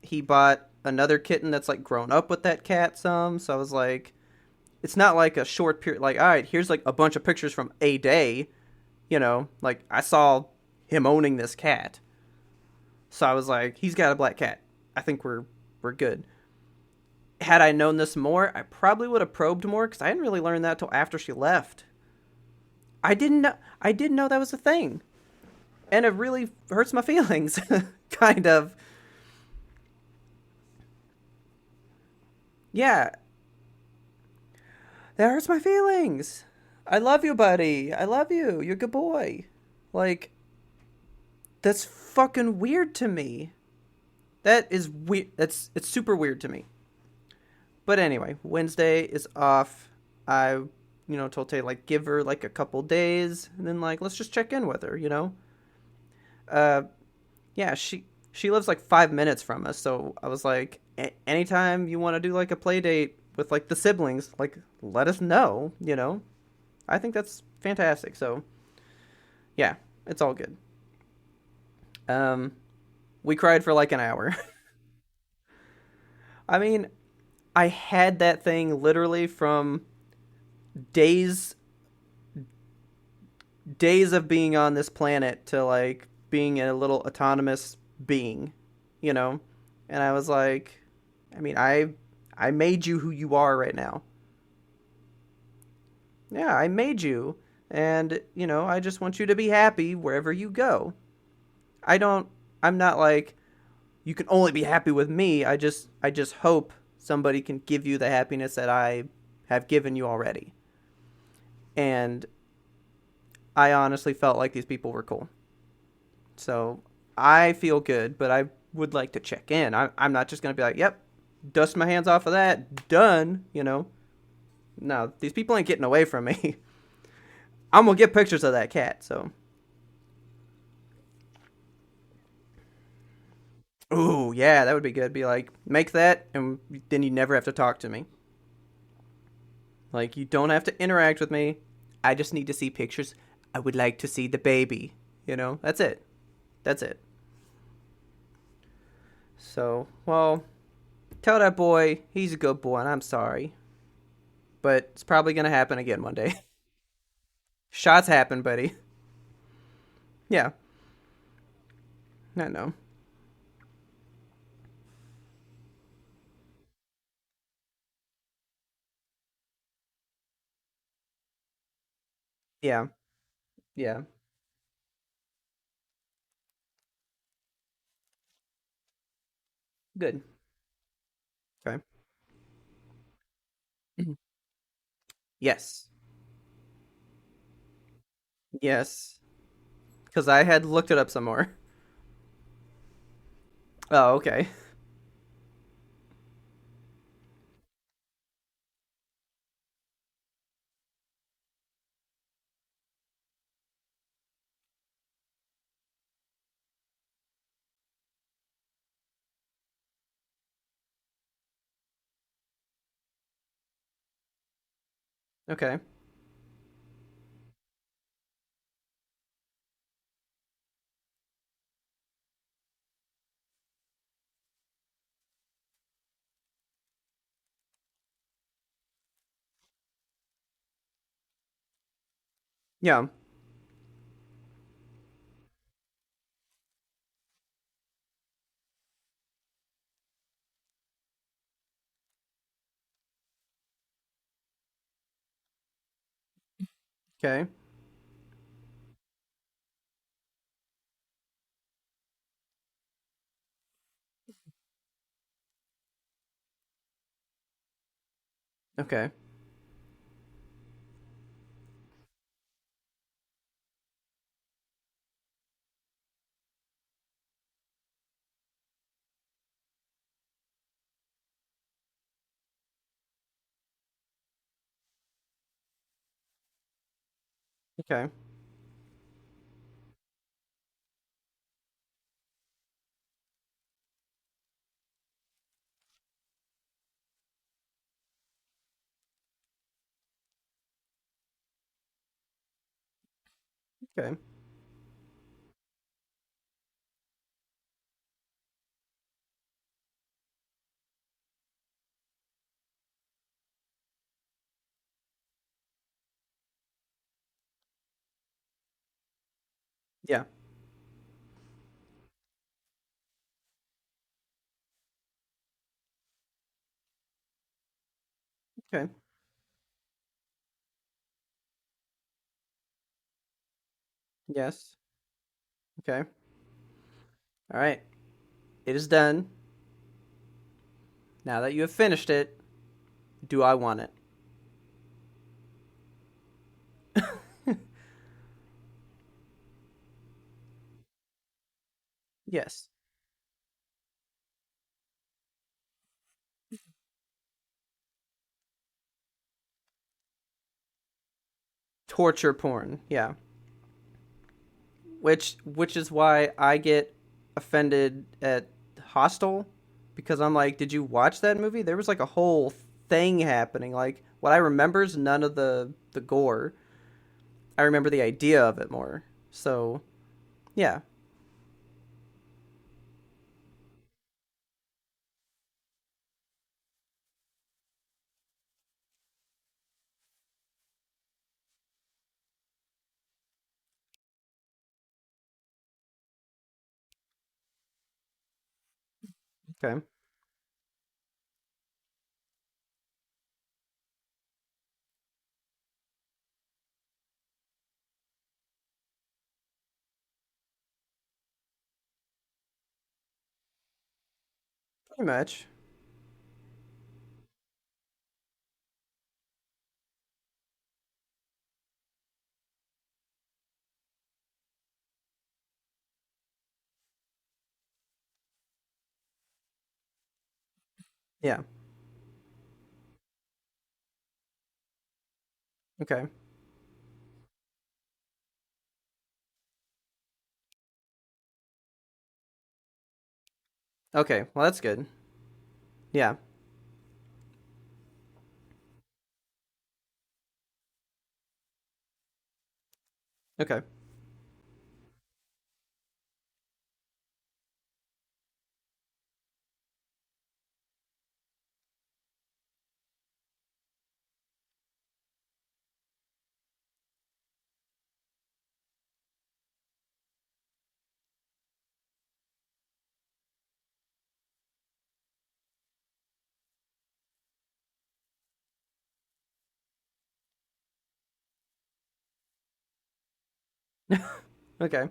he bought another kitten that's, like, grown up with that cat some. So I was like, it's not like a short period. Like, all right, here's, like, a bunch of pictures from a day. Like, I saw him owning this cat. So I was like, he's got a black cat. I think we're good. Had I known this more, I probably would have probed more because I didn't really learn that till after she left. I didn't know that was a thing, and it really hurts my feelings. Kind of. Yeah, that hurts my feelings. I love you, buddy. I love you. You're a good boy. Like, that's fucking weird to me. That is weird. It's super weird to me. But anyway, Wednesday is off. I, told Tay like give her like a couple days, and then like let's just check in with her. Uh, yeah, she lives like 5 minutes from us, so I was like, anytime you want to do like a play date with like the siblings, like let us know. I think that's fantastic. So yeah, it's all good. Um, we cried for like an hour. I mean, I had that thing literally from days days of being on this planet to like being a little autonomous being, you know? And I was like, I mean, I made you who you are right now. Yeah, I made you. And, I just want you to be happy wherever you go. I don't I'm not like you can only be happy with me. I just hope somebody can give you the happiness that I have given you already. And I honestly felt like these people were cool. So I feel good, but I would like to check in. I'm not just gonna be like, yep, dust my hands off of that, done. No, these people ain't getting away from me. I'm gonna get pictures of that cat. So, ooh, yeah, that would be good. Be like, make that, and then you never have to talk to me. Like, you don't have to interact with me. I just need to see pictures. I would like to see the baby. That's it. That's it. So, well, tell that boy he's a good boy, and I'm sorry, but it's probably gonna happen again one day. Shots happen, buddy. Yeah, I know. Yeah, yeah, good. Okay. Yes, yes, because I had looked it up some more. Oh, okay, okay, yeah, okay, okay, okay, okay, yeah, okay, yes, okay. All right, it is done. Now that you have finished it, do I want it? Yes. Torture porn. Yeah. Which is why I get offended at Hostel because I'm like, did you watch that movie? There was like a whole thing happening. Like what I remember is none of the gore. I remember the idea of it more. So yeah. Okay. Pretty much. Yeah. Okay. Okay. Well, that's good. Yeah. Okay. Okay.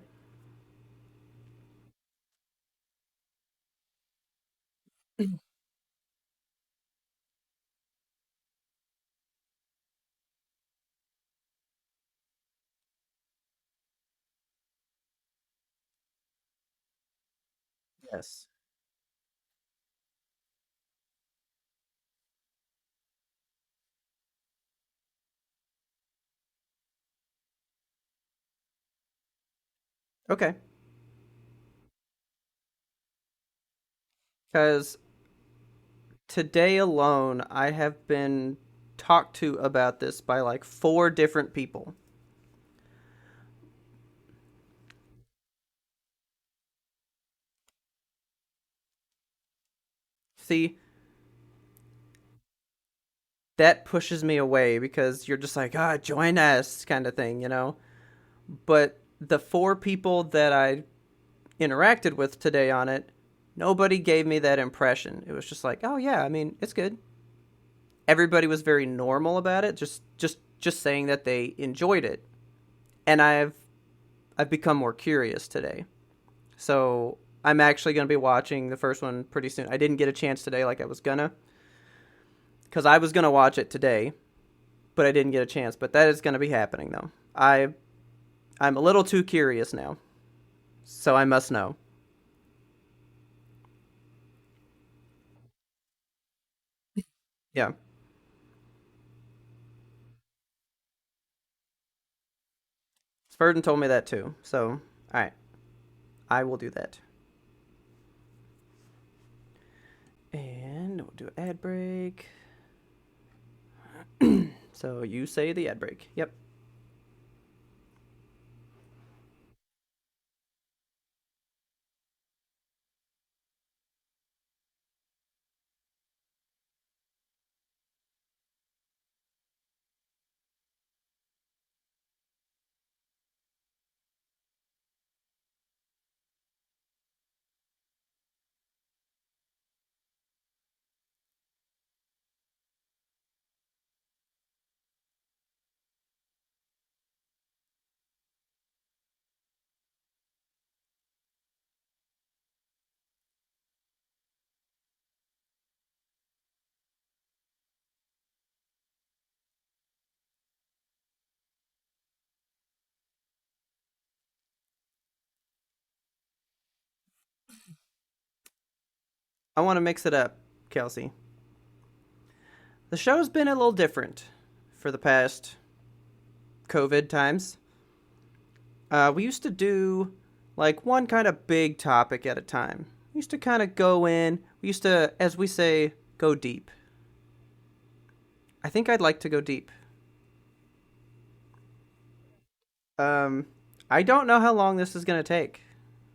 Yes. Okay. Because today alone, I have been talked to about this by like four different people. See, that pushes me away because you're just like, ah, join us kind of thing, you know? But the four people that I interacted with today on it, nobody gave me that impression. It was just like, oh yeah, I mean, it's good. Everybody was very normal about it, just saying that they enjoyed it. And I've become more curious today. So I'm actually going to be watching the first one pretty soon. I didn't get a chance today like I was gonna, because I was gonna watch it today, but I didn't get a chance. But that is going to be happening though. I'm a little too curious now, so I must know. Yeah, Spurgeon told me that too. So all right, I will do that. And we'll do ad break. So you say the ad break. Yep. I want to mix it up, Kelsey. The show's been a little different for the past COVID times. We used to do like one kind of big topic at a time. We used to kind of go in. We used to, as we say, go deep. I think I'd like to go deep. Um, I don't know how long this is gonna take,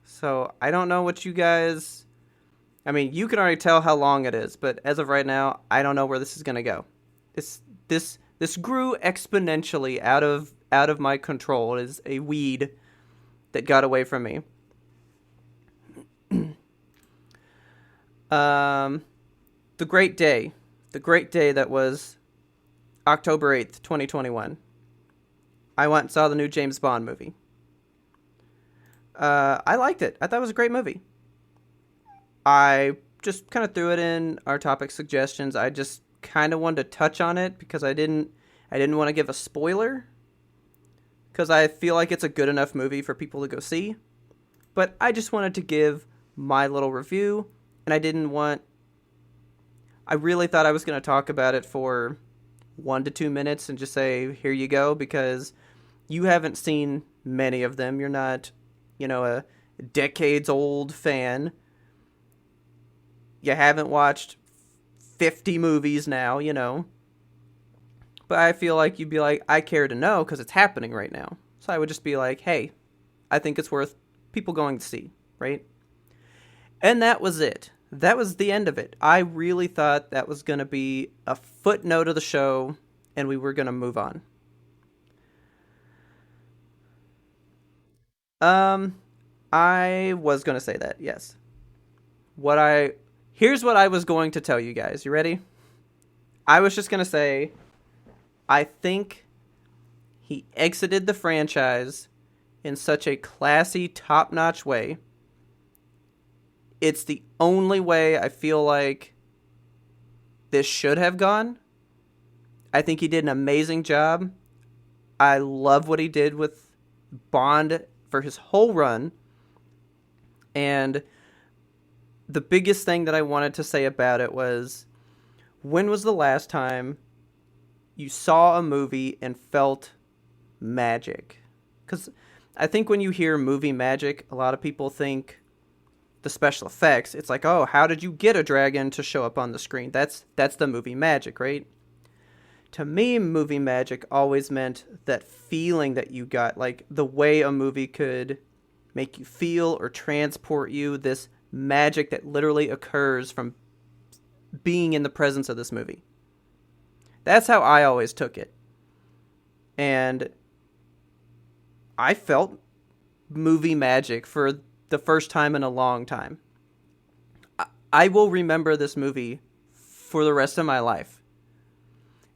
so I don't know what you guys. I mean, you can already tell how long it is, but as of right now, I don't know where this is gonna go. This grew exponentially out of my control. It is a weed that got away from me. Um, the great day, the great day that was October 8th, 2021. I went and saw the new James Bond movie. I liked it. I thought it was a great movie. I just kind of threw it in our topic suggestions. I just kind of wanted to touch on it because I didn't want to give a spoiler because I feel like it's a good enough movie for people to go see. But I just wanted to give my little review, and I didn't want I really thought I was going to talk about it for 1 to 2 minutes and just say, here you go, because you haven't seen many of them. You're not, a decades old fan. You haven't watched 50 movies now. But I feel like you'd be like, I care to know because it's happening right now. So I would just be like, hey, I think it's worth people going to see, right? And that was it. That was the end of it. I really thought that was going to be a footnote of the show and we were going to move on. Um, I was going to say that, yes. What I Here's what I was going to tell you guys. You ready? I was just going to say I think he exited the franchise in such a classy, top-notch way. It's the only way I feel like this should have gone. I think he did an amazing job. I love what he did with Bond for his whole run. And the biggest thing that I wanted to say about it was, when was the last time you saw a movie and felt magic? Because I think when you hear movie magic, a lot of people think the special effects. It's like, oh, how did you get a dragon to show up on the screen? That's the movie magic, right? To me, movie magic always meant that feeling that you got, like the way a movie could make you feel or transport you, this magic that literally occurs from being in the presence of this movie. That's how I always took it. And I felt movie magic for the first time in a long time. I will remember this movie for the rest of my life.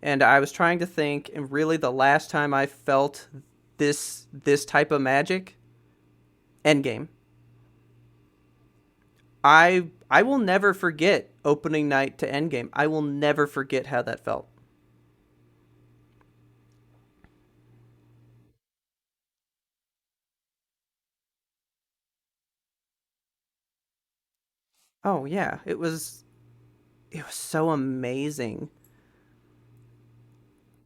And I was trying to think, and really the last time I felt this type of magic, Endgame. I will never forget opening night to Endgame. I will never forget how that felt. Oh yeah, it was so amazing.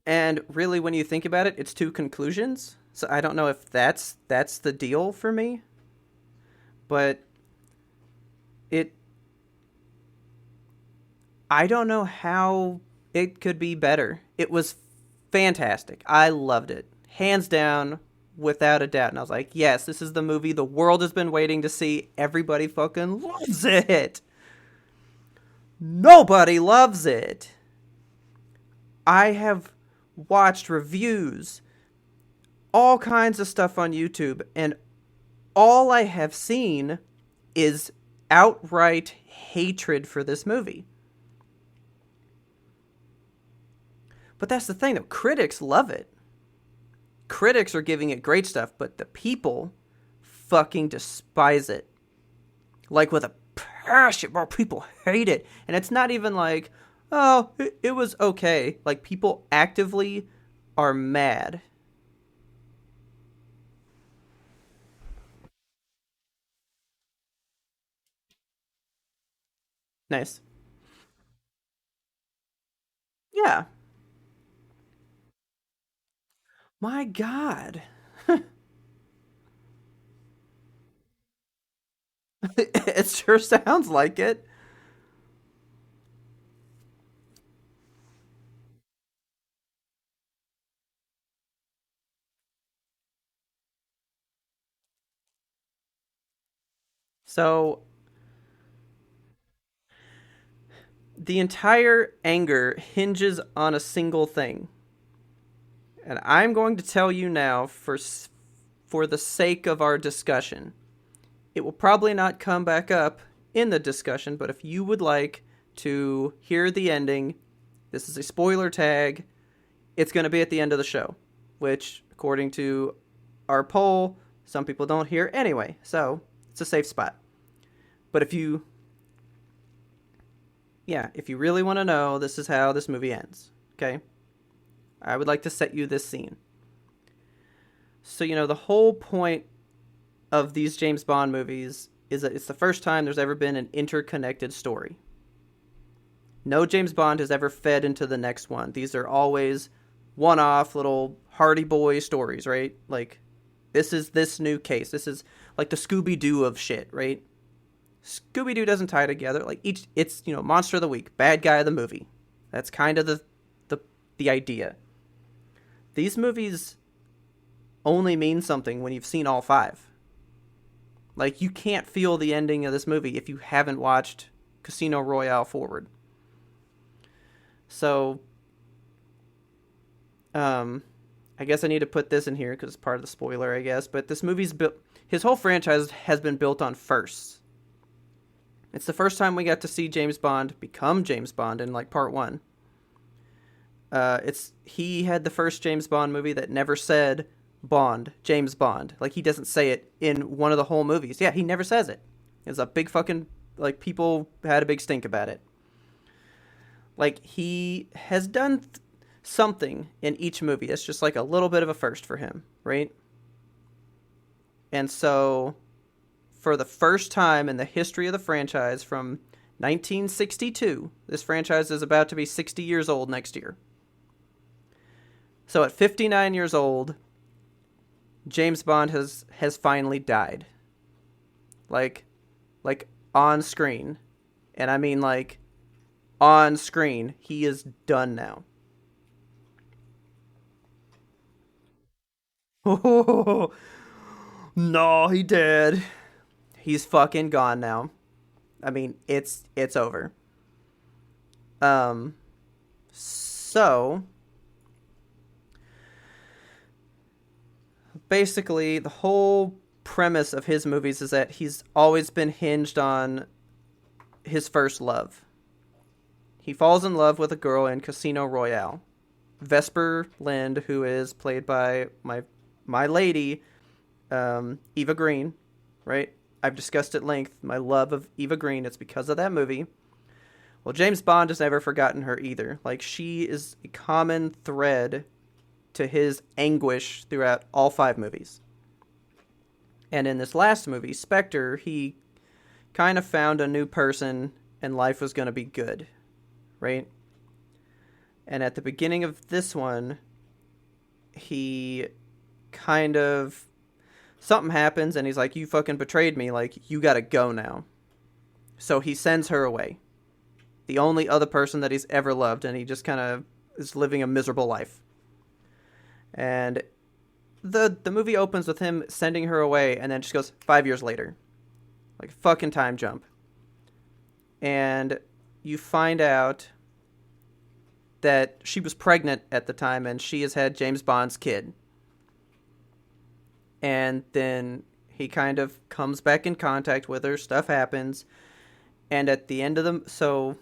And really when you think about it, it's two conclusions. So I don't know if that's the deal for me, but it I don't know how it could be better. It was fantastic. I loved it. Hands down, without a doubt. And I was like, yes, this is the movie the world has been waiting to see. Everybody fucking loves it. Nobody loves it. I have watched reviews, all kinds of stuff on YouTube, and all I have seen is outright hatred for this movie. But that's the thing, though. Critics love it. Critics are giving it great stuff, but the people fucking despise it. Like with a passion, bro. People hate it. And it's not even like, oh, it was okay. Like, people actively are mad. Nice. Yeah. My God. It sure sounds like it. So, the entire anger hinges on a single thing. And I'm going to tell you now, for the sake of our discussion. It will probably not come back up in the discussion, but if you would like to hear the ending, this is a spoiler tag. It's going to be at the end of the show, which, according to our poll, some people don't hear anyway. So it's a safe spot. But if you really want to know, this is how this movie ends. Okay? I would like to set you this scene. So, the whole point of these James Bond movies is that it's the first time there's ever been an interconnected story. No James Bond has ever fed into the next one. These are always one-off little Hardy Boy stories, right? Like, this is this new case. This is like the Scooby-Doo of shit, right? Scooby-Doo doesn't tie together. Like, it's, Monster of the Week, bad guy of the movie. That's kind of the idea. These movies only mean something when you've seen all five. Like, you can't feel the ending of this movie if you haven't watched Casino Royale forward. So, I guess I need to put this in here because it's part of the spoiler, I guess. But this movie's built. His whole franchise has been built on firsts. It's the first time we got to see James Bond become James Bond in like part one. He had the first James Bond movie that never said Bond, James Bond. Like, he doesn't say it in one of the whole movies. Yeah, he never says it. It's a big fucking, like, people had a big stink about it. Like, he has done something in each movie. It's just like a little bit of a first for him, right? And so, for the first time in the history of the franchise from 1962, this franchise is about to be 60 years old next year. So at 59 years old, James Bond has finally died. Like on screen. And I mean like on screen. He is done now. Oh, no, he did. He's fucking gone now. I mean, it's over. So basically, the whole premise of his movies is that he's always been hinged on his first love. He falls in love with a girl in Casino Royale. Vesper Lynd, who is played by my lady, Eva Green, right? I've discussed at length my love of Eva Green. It's because of that movie. Well, James Bond has never forgotten her either. Like, she is a common thread to his anguish throughout all five movies. And in this last movie, Spectre, he kind of found a new person and life was going to be good, right? And at the beginning of this one, he kind of... something happens and he's like, you fucking betrayed me. Like, you gotta go now. So he sends her away. The only other person that he's ever loved, and he just kind of is living a miserable life. And the movie opens with him sending her away and then just goes 5 years later. Like a fucking time jump. And you find out that she was pregnant at the time and she has had James Bond's kid. And then he kind of comes back in contact with her. Stuff happens. And at the end of so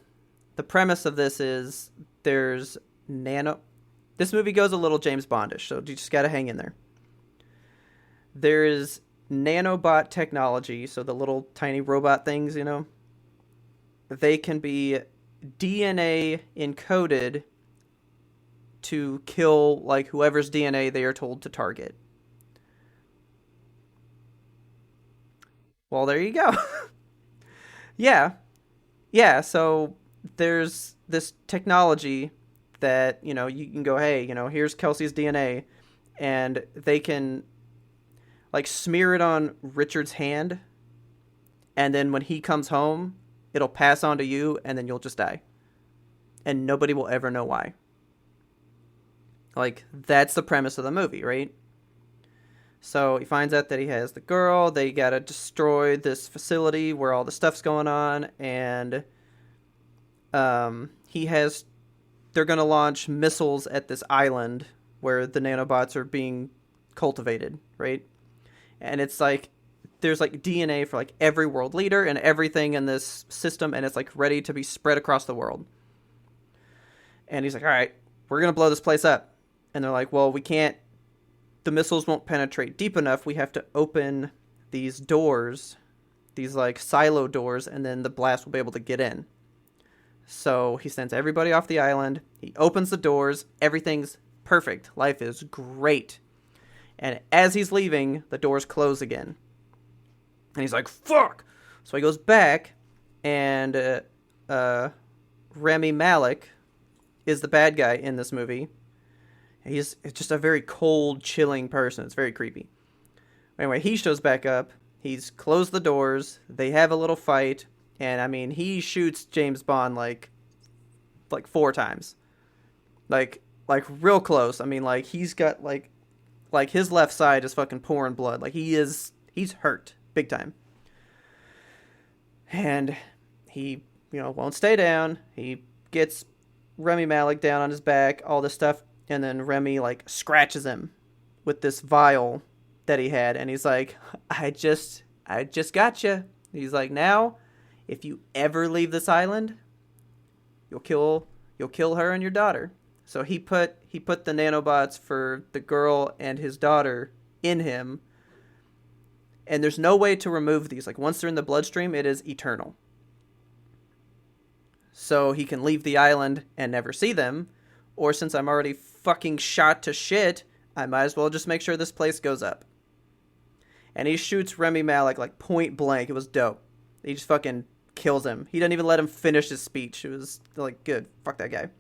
the premise of this is there's this movie goes a little James Bondish, so you just got to hang in there. There's nanobot technology, so the little tiny robot things, they can be DNA encoded to kill like whoever's DNA they are told to target. Well, there you go. Yeah, so there's this technology that, you can go, hey, here's Kelsey's DNA, and they can, like, smear it on Richard's hand, and then when he comes home, it'll pass on to you, and then you'll just die. And nobody will ever know why. Like, that's the premise of the movie, right? So he finds out that he has the girl. They gotta destroy this facility where all the stuff's going on, and they're gonna launch missiles at this island where the nanobots are being cultivated, right? And it's like there's like DNA for like every world leader and everything in this system, and it's like ready to be spread across the world. And he's like, all right, we're gonna blow this place up. And they're like, well, we can't. The missiles won't penetrate deep enough. We have to open these doors, these like silo doors, and then the blast will be able to get in. So he sends everybody off the island. He opens the doors. Everything's perfect. Life is great. And as he's leaving, the doors close again. And he's like, fuck! So he goes back, and Remy Malek is the bad guy in this movie. He's just a very cold, chilling person. It's very creepy. Anyway, he shows back up. He's closed the doors. They have a little fight. And, I mean, he shoots James Bond, like 4 times. Like, real close. I mean, like, he's got, like, his left side is fucking pouring blood. Like, he's hurt. Big time. And he, won't stay down. He gets Remy Malek down on his back, all this stuff. And then Remy, like, scratches him with this vial that he had. And he's like, I just got you. He's like, now, if you ever leave this island, you'll kill her and your daughter. So he put the nanobots for the girl and his daughter in him. And there's no way to remove these. Like, once they're in the bloodstream, it is eternal. So he can leave the island and never see them. Or since I'm already fucking shot to shit, I might as well just make sure this place goes up. And he shoots Remy Malek, like, point blank. It was dope. He just fucking kills him. He didn't even let him finish his speech. It was, like, good. Fuck that guy.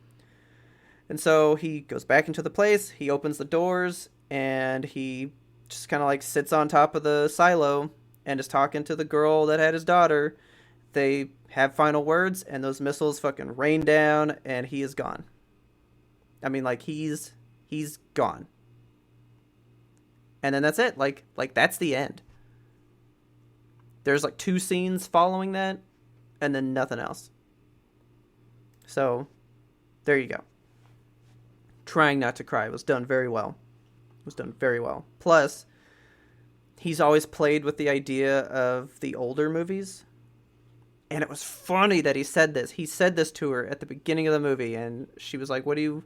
And so he goes back into the place. He opens the doors. And he just kind of, like, sits on top of the silo and is talking to the girl that had his daughter. They have final words. And those missiles fucking rain down. And he is gone. I mean, like, he's gone. And then that's it. Like that's the end. There's, like, 2 scenes following that, and then nothing else. So, there you go. Trying Not to Cry was done very well. Plus, he's always played with the idea of the older movies. And it was funny that he said this. He said this to her at the beginning of the movie, and she was like, what do you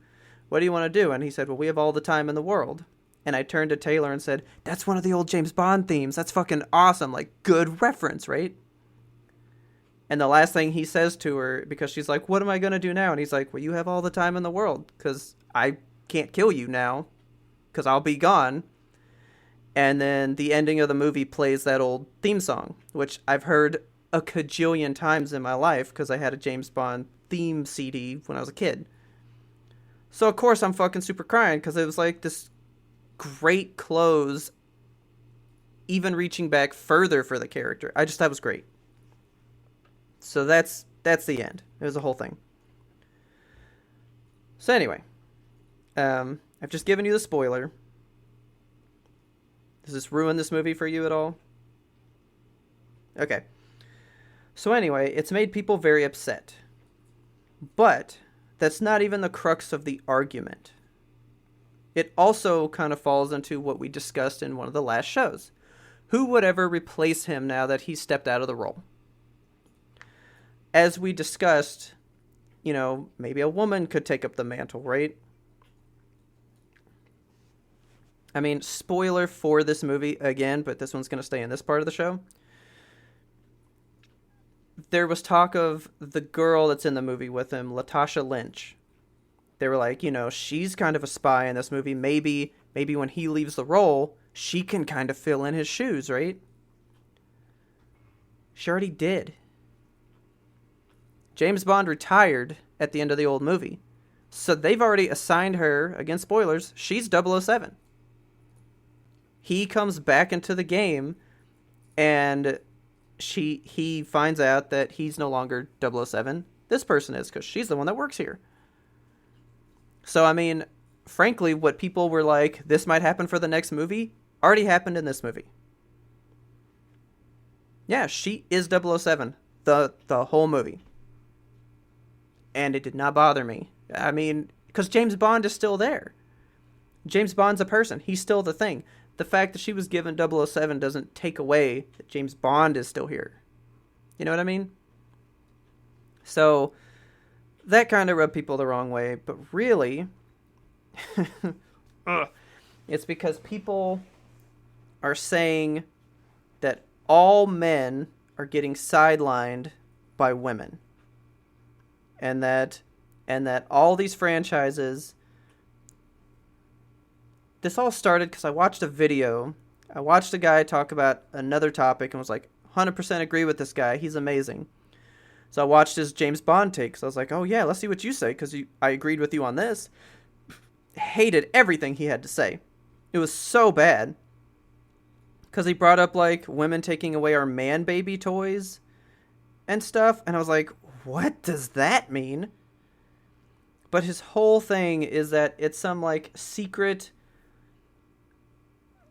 want to do? And he said, well, we have all the time in the world. And I turned to Taylor and said, that's one of the old James Bond themes. That's fucking awesome. Like, good reference, right? And the last thing he says to her, because she's like, what am I going to do now? And he's like, well, you have all the time in the world, because I can't kill you now, because I'll be gone. And then the ending of the movie plays that old theme song, which I've heard a cajillion times in my life, because I had a James Bond theme CD when I was a kid. So, of course, I'm fucking super crying, because it was like this great close, even reaching back further for the character. I just thought it was great. So that's the end. It was the whole thing. So anyway, I've just given you the spoiler. Does this ruin this movie for you at all? Okay. So anyway, it's made people very upset. But that's not even the crux of the argument. It also kind of falls into what we discussed in one of the last shows. Who would ever replace him now that he stepped out of the role? As we discussed, maybe a woman could take up the mantle, right? I mean, spoiler for this movie again, but this one's going to stay in this part of the show. There was talk of the girl that's in the movie with him, Latasha Lynch. They were like, she's kind of a spy in this movie. Maybe when he leaves the role, she can kind of fill in his shoes, right? She already did. James Bond retired at the end of the old movie. So they've already assigned her, again, spoilers, she's 007. He comes back into the game, and he finds out that he's no longer 007. This person is, because she's the one that works here. So, I mean, frankly, what people were like, this might happen for the next movie, already happened in this movie. Yeah, she is 007, the whole movie. And it did not bother me. I mean, because James Bond is still there. James Bond's a person. He's still the thing. The fact that she was given 007 doesn't take away that James Bond is still here. You know what I mean? So that kind of rubbed people the wrong way. But really, it's because people are saying that all men are getting sidelined by women. And that all these franchises... This all started because I watched a video. I watched a guy talk about another topic and was like, 100% agree with this guy. He's amazing. So I watched his James Bond take. So I was like, oh yeah, let's see what you say because I agreed with you on this. Hated everything he had to say. It was so bad because he brought up like women taking away our man baby toys and stuff, and I was like, what does that mean? But his whole thing is that it's some like secret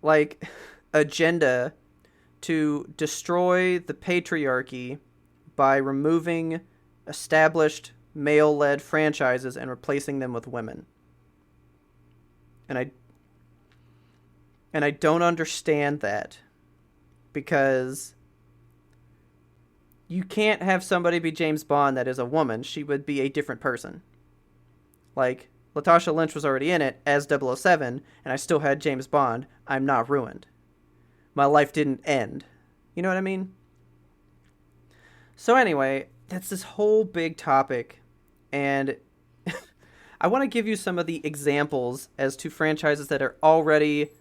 like agenda to destroy the patriarchy by removing established male-led franchises and replacing them with women. And I don't understand that because you can't have somebody be James Bond that is a woman. She would be a different person. Like Latasha Lynch was already in it as 007 and I still had James Bond. I'm not ruined. My life didn't end. You know what I mean? So anyway, that's this whole big topic, and I want to give you some of the examples as to franchises that are already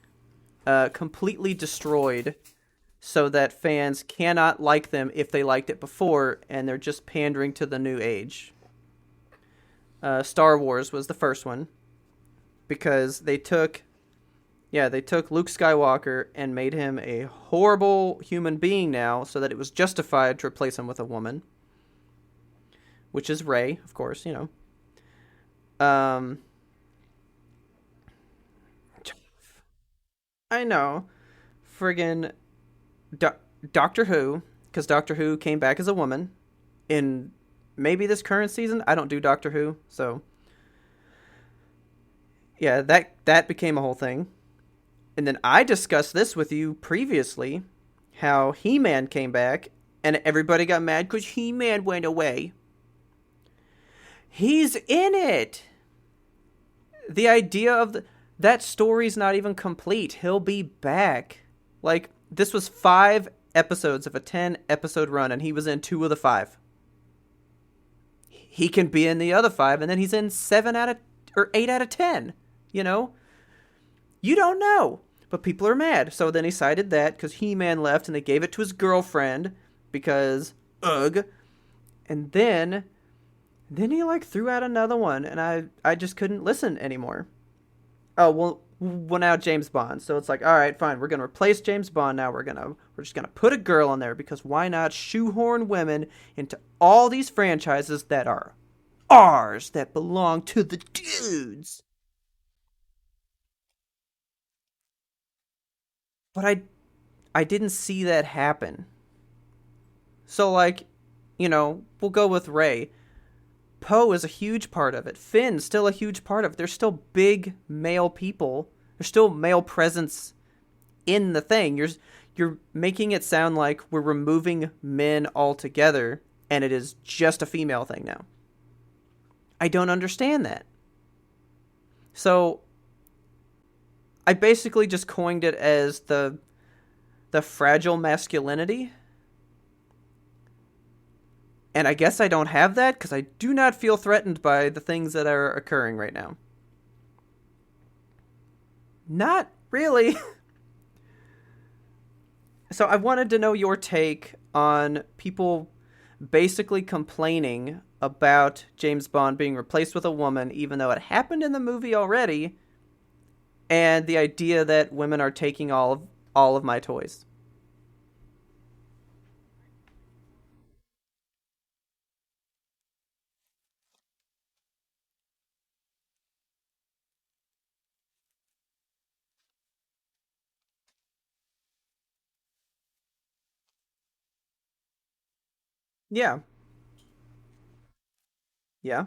completely destroyed, so that fans cannot like them if they liked it before, and they're just pandering to the new age. Star Wars was the first one because they took Luke Skywalker and made him a horrible human being now so that it was justified to replace him with a woman, which is Rey, of course, you know. I know. Friggin' Do- Doctor Who, because Doctor Who came back as a woman in maybe this current season. I don't do Doctor Who, so yeah, that became a whole thing. And then I discussed this with you previously, how He-Man came back and everybody got mad because He-Man went away. He's in it. The idea of that story's not even complete. He'll be back. Like, this was 5 episodes of a 10 episode run, and he was in 2 of the 5. He can be in the other 5, and then he's in 7 out of 10. You know, you don't know, but people are mad. So then he cited that because He-Man left, and they gave it to his girlfriend because ugh. And then he like threw out another one, and I just couldn't listen anymore. Oh well now James Bond. So it's like, all right, fine, we're gonna replace James Bond now. We're just gonna put a girl in there because why not shoehorn women into all these franchises that are ours that belong to the dudes. But I didn't see that happen. So like, we'll go with Ray. Poe is a huge part of it. Finn's still a huge part of it. There's still big male people. There's still male presence in the thing. You're making it sound like we're removing men altogether and it is just a female thing now. I don't understand that. So I basically just coined it as the fragile masculinity. And I guess I don't have that because I do not feel threatened by the things that are occurring right now. Not really. So I wanted to know your take on people basically complaining about James Bond being replaced with a woman, even though it happened in the movie already, and the idea that women are taking all of my toys. Yeah, yeah,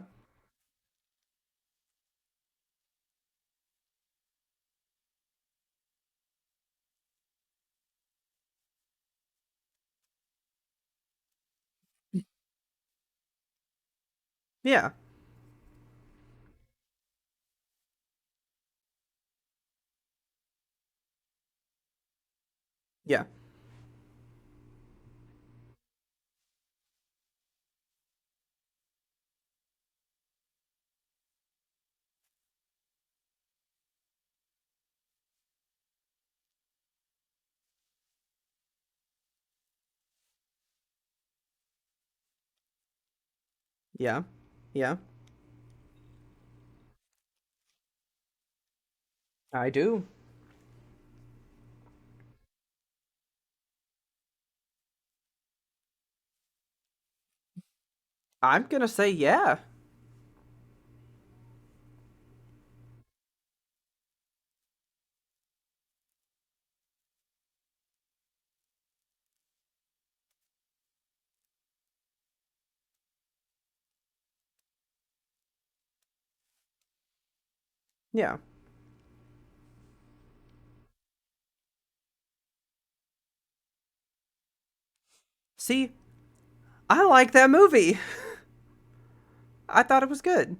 yeah, yeah. Yeah. Yeah. I do. I'm gonna say yeah. Yeah. See, I like that movie. I thought it was good.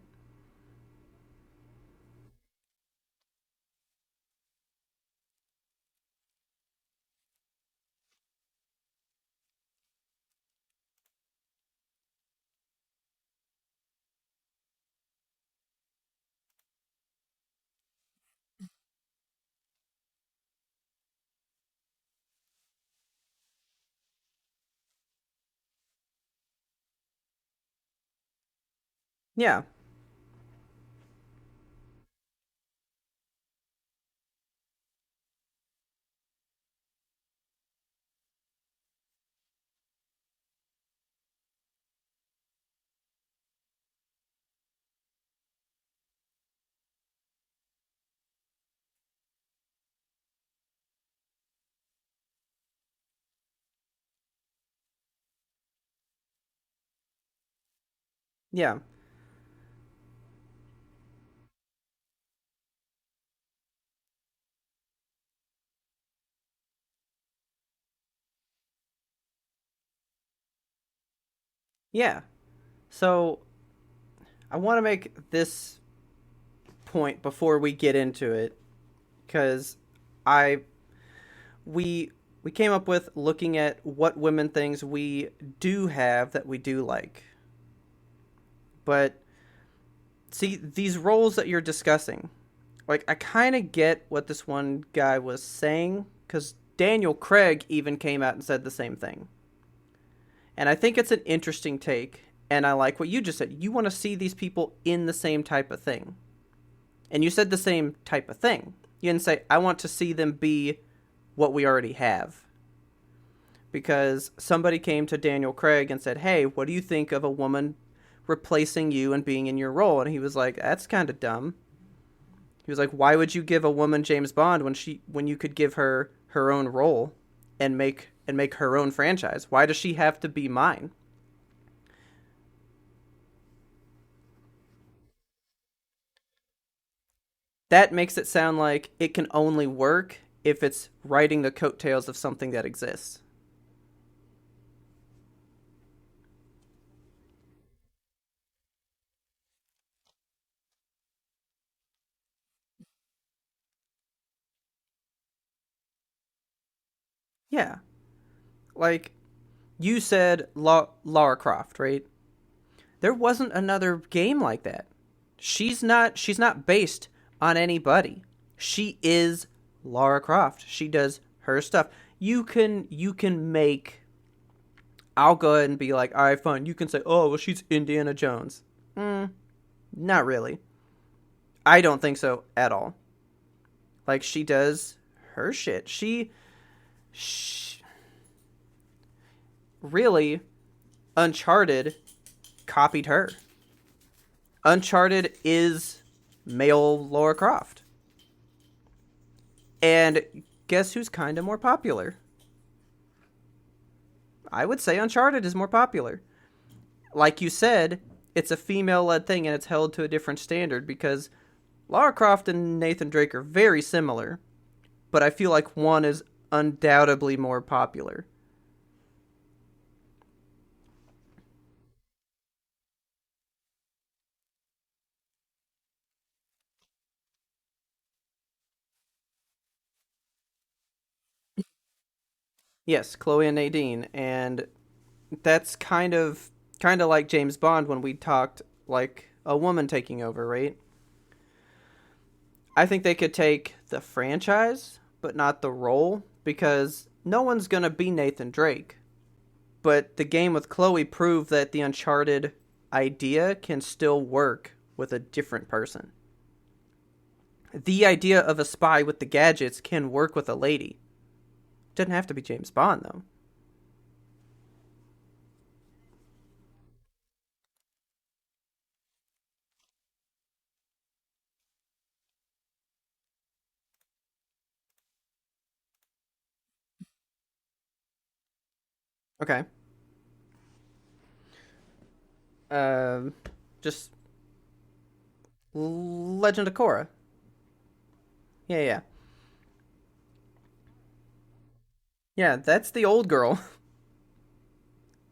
Yeah. Yeah. Yeah. So I want to make this point before we get into it because I we we came up with looking at what women things we do have that we do like. But see these roles that you're discussing, like I kind of get what this one guy was saying cuz Daniel Craig even came out and said the same thing. And I think it's an interesting take and I like what you just said. You want to see these people in the same type of thing. And you said the same type of thing. You didn't say I want to see them be what we already have. Because somebody came to Daniel Craig and said, "Hey, what do you think of a woman replacing you and being in your role?" And he was like, "That's kind of dumb." He was like, "Why would you give a woman James Bond when you could give her her own role and make her own franchise? Why does she have to be mine?" That makes it sound like it can only work if it's riding the coattails of something that exists. Yeah. Like you said Lara Croft, right? There wasn't another game like that. She's not based on anybody. She is Lara Croft. She does her stuff. You can make I'll go ahead and be like, all right, fine. You can say, oh, well, she's Indiana Jones. Mm, not really. I don't think so at all. Like she does her shit. She really Uncharted copied her. Uncharted is male Lara Croft. And guess who's kind of more popular? I would say Uncharted is more popular. Like you said, it's a female led thing and it's held to a different standard because Lara Croft and Nathan Drake are very similar, but I feel like one is undoubtedly more popular. Yes, Chloe and Nadine, and that's kind of like James Bond when we talked like a woman taking over, right? I think they could take the franchise, but not the role, because no one's gonna be Nathan Drake. But the game with Chloe proved that the Uncharted idea can still work with a different person. The idea of a spy with the gadgets can work with a lady. Doesn't have to be James Bond, though. Okay. Um, just Legend of Korra. Yeah, yeah. Yeah, that's the old girl.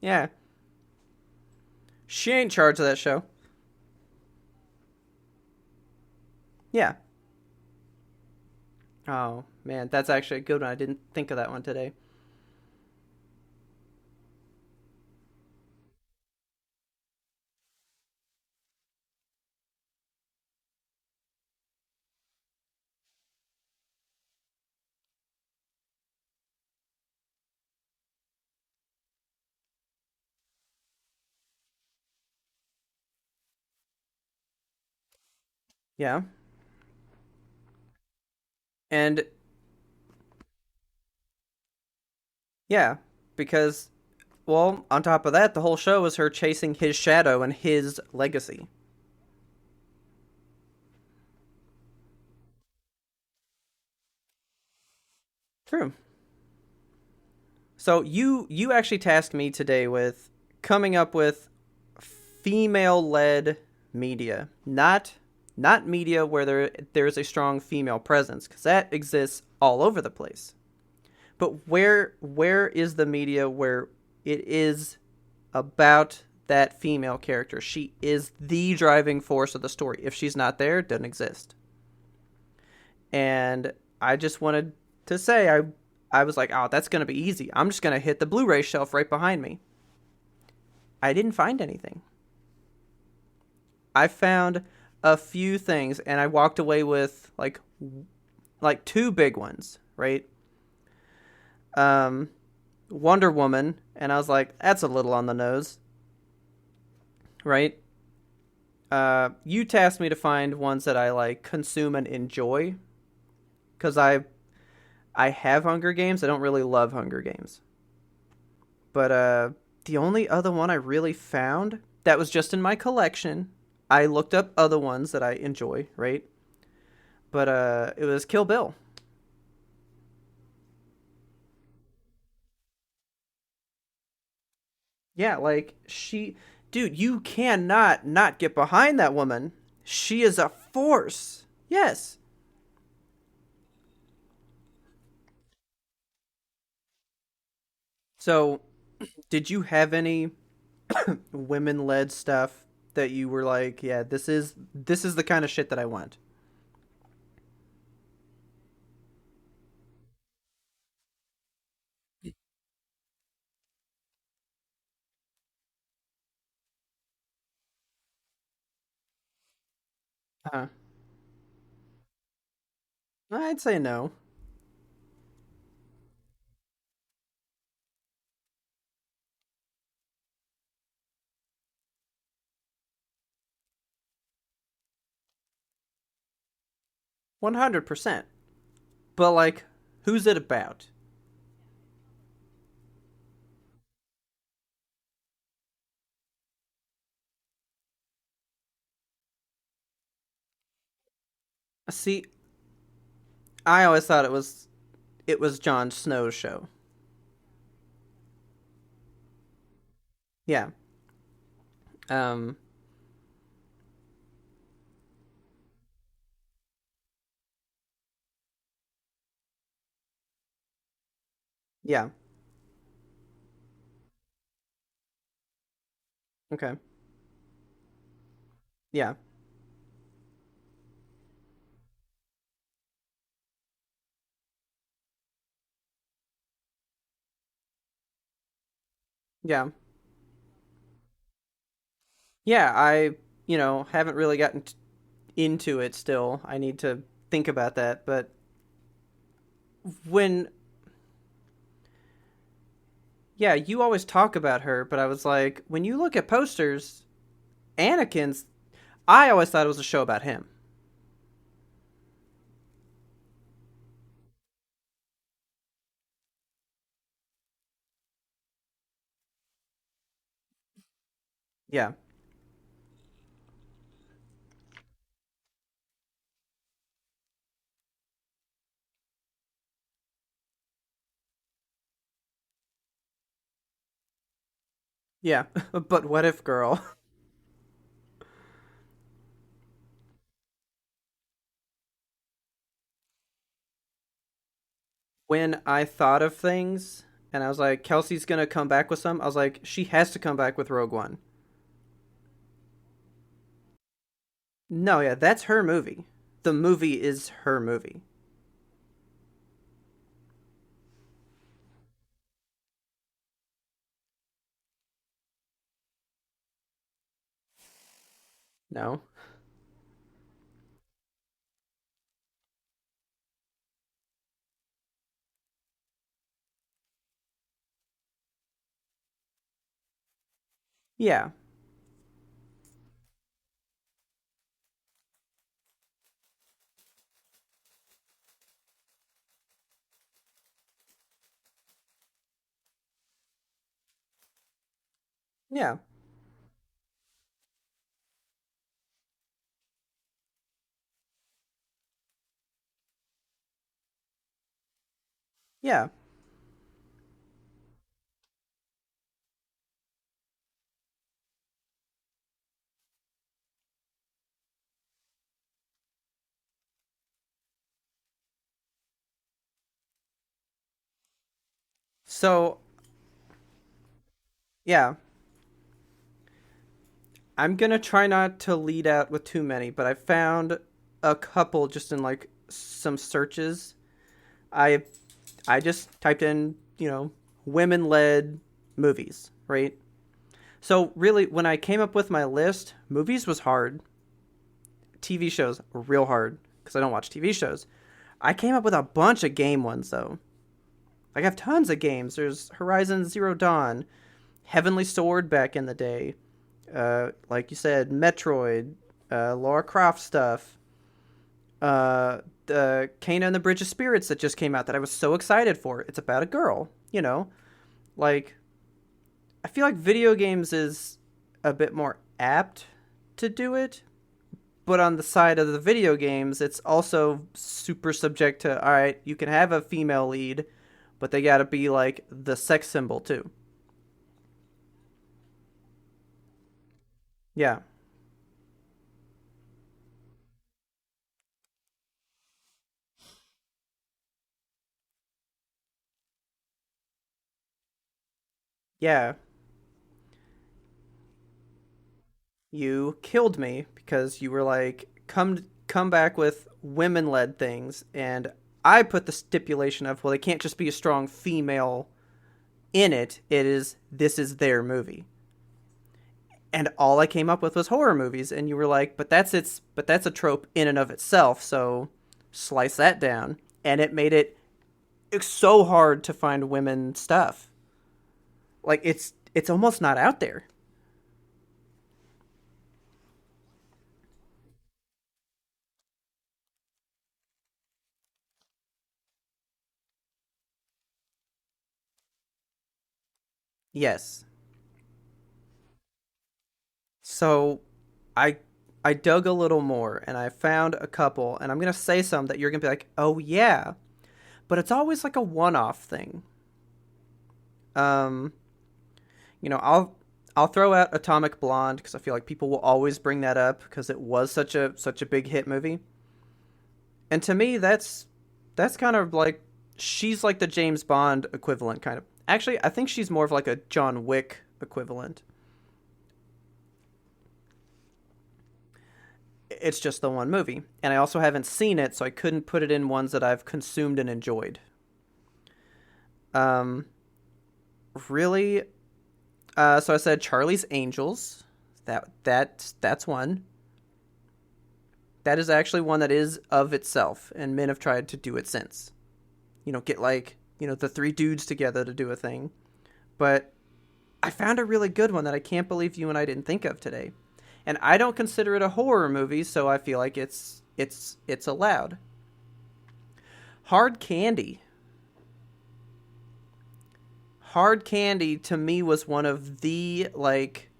Yeah. She ain't in charge of that show. Yeah. Oh, man, that's actually a good one. I didn't think of that one today. Yeah. And yeah, because, well, on top of that, the whole show is her chasing his shadow and his legacy. True. So you actually tasked me today with coming up with female led media, not media where there's a strong female presence, because that exists all over the place. But where is the media where it is about that female character? She is the driving force of the story. If she's not there, it doesn't exist. And I just wanted to say I was like, oh, that's gonna be easy. I'm just gonna hit the Blu-ray shelf right behind me. I didn't find anything. I found a few things, and I walked away with like two big ones, right? Um, Wonder Woman, and I was like, that's a little on the nose, right? You tasked me to find ones that I like consume and enjoy, because I have Hunger Games. I don't really love Hunger Games, but the only other one I really found that was just in my collection. I looked up other ones that I enjoy, right? But it was Kill Bill. Yeah, like dude, you cannot not get behind that woman. She is a force. Yes. So, did you have any women-led stuff that you were like, yeah, this is the kind of shit that I want? Uh, I'd say no. 100%. But like, who's it about? See, I always thought it was Jon Snow's show. Yeah. Um. Yeah. Okay. Yeah. Yeah. Yeah. I haven't really gotten into it still. I need to think about that. But when, yeah, you always talk about her, but I was like, when you look at posters, Anakin's. I always thought it was a show about him. Yeah. Yeah. But what if, girl? When I thought of things and I was like, Kelsey's gonna come back with some, I was like, she has to come back with Rogue One. No, yeah, that's her movie. The movie is her movie. No? Yeah. Yeah. Yeah. So, yeah, I'm gonna try not to lead out with too many, but I found a couple just in like some searches. I I just typed in, women led movies, right? So really when I came up with my list, movies was hard. TV shows were real hard because I don't watch TV shows. I came up with a bunch of game ones though. Like I have tons of games. There's Horizon Zero Dawn, Heavenly Sword back in the day, like you said, Metroid, Lara Croft stuff, the Kena and the Bridge of Spirits that just came out that I was so excited for. It's about a girl, like I feel like video games is a bit more apt to do it, but on the side of the video games, it's also super subject to all right, you can have a female lead, but they got to be like the sex symbol too. Yeah, yeah, you killed me because you were like, come back with women led things, and I put the stipulation of well, they can't just be a strong female in it. It is this is their movie, and all I came up with was horror movies, and you were like, but that's a trope in and of itself, so slice that down, and it made it so hard to find women stuff. Like it's almost not out there. Yes. So I I dug a little more and I found a couple and I'm gonna say some that you're gonna be like, oh yeah, but it's always like a one-off thing. Um, I'll throw out Atomic Blonde because I feel like people will always bring that up because it was such a big hit movie. And to me, that's kind of like she's like the James Bond equivalent, kind of. Actually, I think she's more of like a John Wick equivalent. It's just the one movie, and I also haven't seen it, so I couldn't put it in ones that I've consumed and enjoyed. Um, really, so I said Charlie's Angels. That's one. That is actually one that is of itself, and men have tried to do it since. Get like the three dudes together to do a thing. But I found a really good one that I can't believe you and I didn't think of today. And I don't consider it a horror movie, so I feel like it's allowed. Hard Candy. Hard Candy to me was one of the like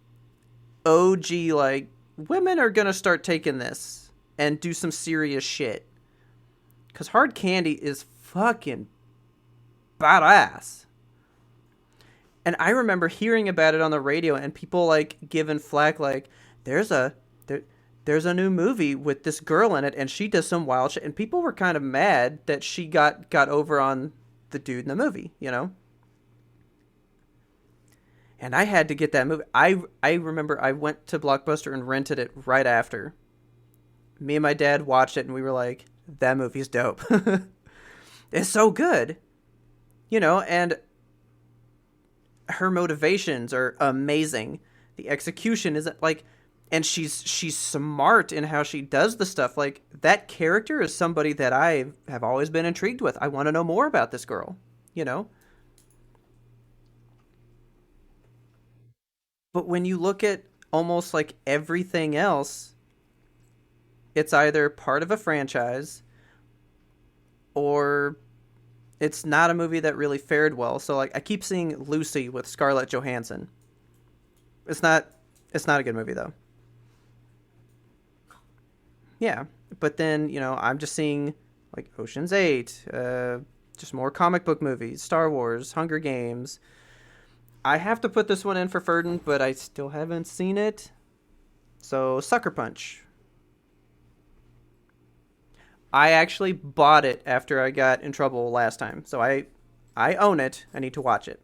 OG like women are going to start taking this and do some serious shit. Cuz Hard Candy is fucking badass. And I remember hearing about it on the radio and people like giving flack like there's a there, there's a new movie with this girl in it and she does some wild shit and people were kind of mad that she got over on the dude in the movie, you know? And I had to get that movie. I remember I went to Blockbuster and rented it right after. Me and my dad watched it and we were like, that movie's dope. It's so good. You know, and her motivations are amazing. The execution isn't like and she's smart in how she does the stuff. Like that character is somebody that I have always been intrigued with. I want to know more about this girl, you know? But when you look at almost like everything else, it's either part of a franchise or it's not a movie that really fared well. So like I keep seeing Lucy with Scarlett Johansson. It's not it's not a good movie though. Yeah, but then you know I'm just seeing like Ocean's 8, just more comic book movies, Star Wars, Hunger Games. I have to put this one in for Ferdin, but I still haven't seen it. So Sucker Punch. I actually bought it after I got in trouble last time, so I own it. I need to watch it.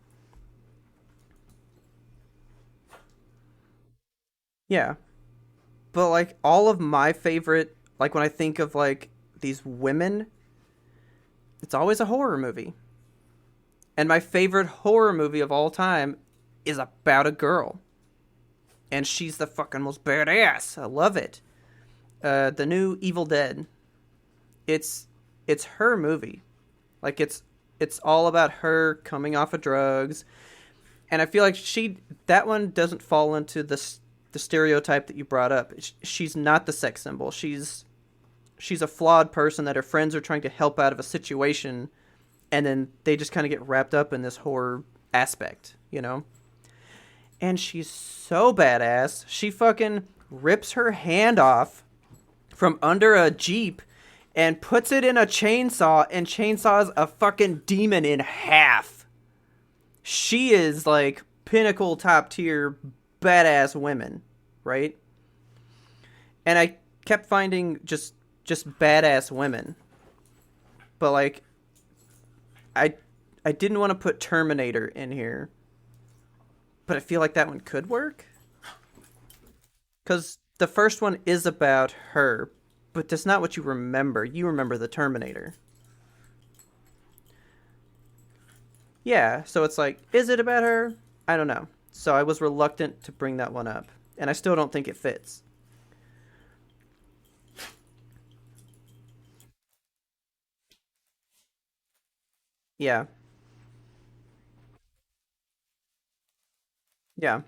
Yeah, but like all of my favorite, like when I think of like these women, it's always a horror movie. And my favorite horror movie of all time is about a girl. And she's the fucking most badass. I love it. The new Evil Dead. It's it's her movie. Like it's all about her coming off of drugs. And I feel like she that one doesn't fall into the stereotype that you brought up. She's not the sex symbol. She's a flawed person that her friends are trying to help out of a situation and then they just kind of get wrapped up in this horror aspect, you know? And she's so badass. She fucking rips her hand off from under a Jeep and puts it in a chainsaw and chainsaws a fucking demon in half. She is like pinnacle top tier badass women, right? And I kept finding just badass women. But like I I didn't want to put Terminator in here, but I feel like that one could work cuz the first one is about her, but that's not what you remember. You remember the Terminator. Yeah, so it's like is it about her? I don't know. So I was reluctant to bring that one up, and I still don't think it fits. Yeah. Yeah.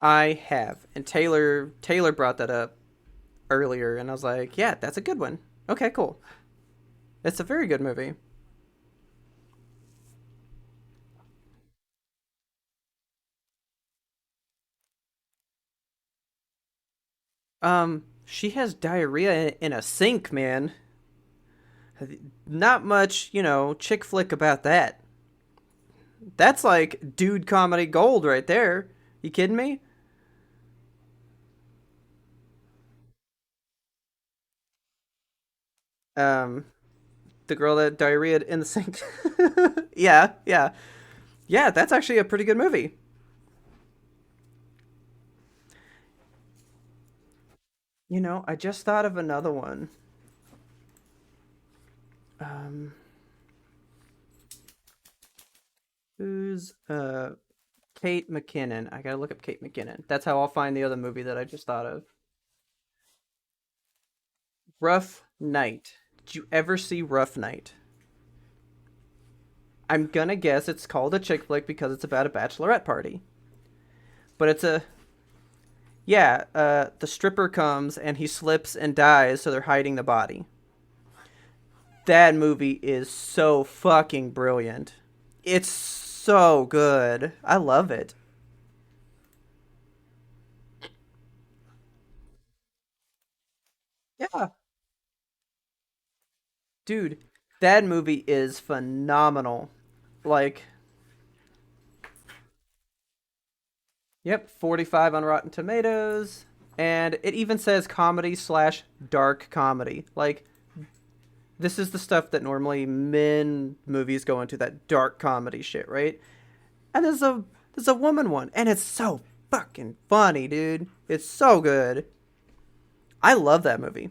I have. And Taylor brought that up earlier and I was like, "Yeah, that's a good one." Okay, cool. It's a very good movie. She has diarrhea in a sink, man. Not much, you know, chick flick about that. That's like dude comedy gold right there. You kidding me? Um, the girl that diarrhea in the sink. Yeah, yeah, yeah. That's actually a pretty good movie. I just thought of another one. Um, who's Kate McKinnon? I gotta look up Kate McKinnon. That's how I'll find the other movie that I just thought of. Rough Night. Did you ever see Rough Night? I'm gonna guess it's called a chick flick because it's about a bachelorette party. But it's a yeah. The stripper comes and he slips and dies, so they're hiding the body. That movie is so fucking brilliant. It's so good. I love it. Yeah, dude, that movie is phenomenal. Like, yep, 45 on Rotten Tomatoes, and it even says comedy slash dark comedy. Like, this is the stuff that normally men movies go into, that dark comedy shit, right? And there's a woman one, and it's so fucking funny, dude. It's so good. I love that movie.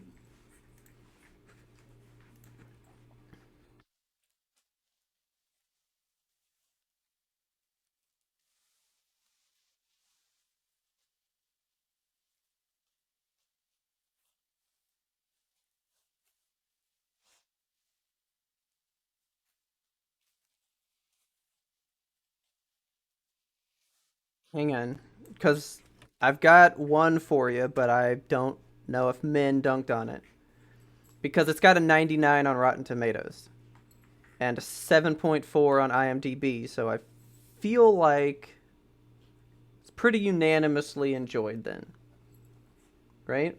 Hang on, because I've got one for you, but I don't know if men dunked on it because it's got a 99 on Rotten Tomatoes and a 7.4 on IMDb. So I feel like it's pretty unanimously enjoyed then, right?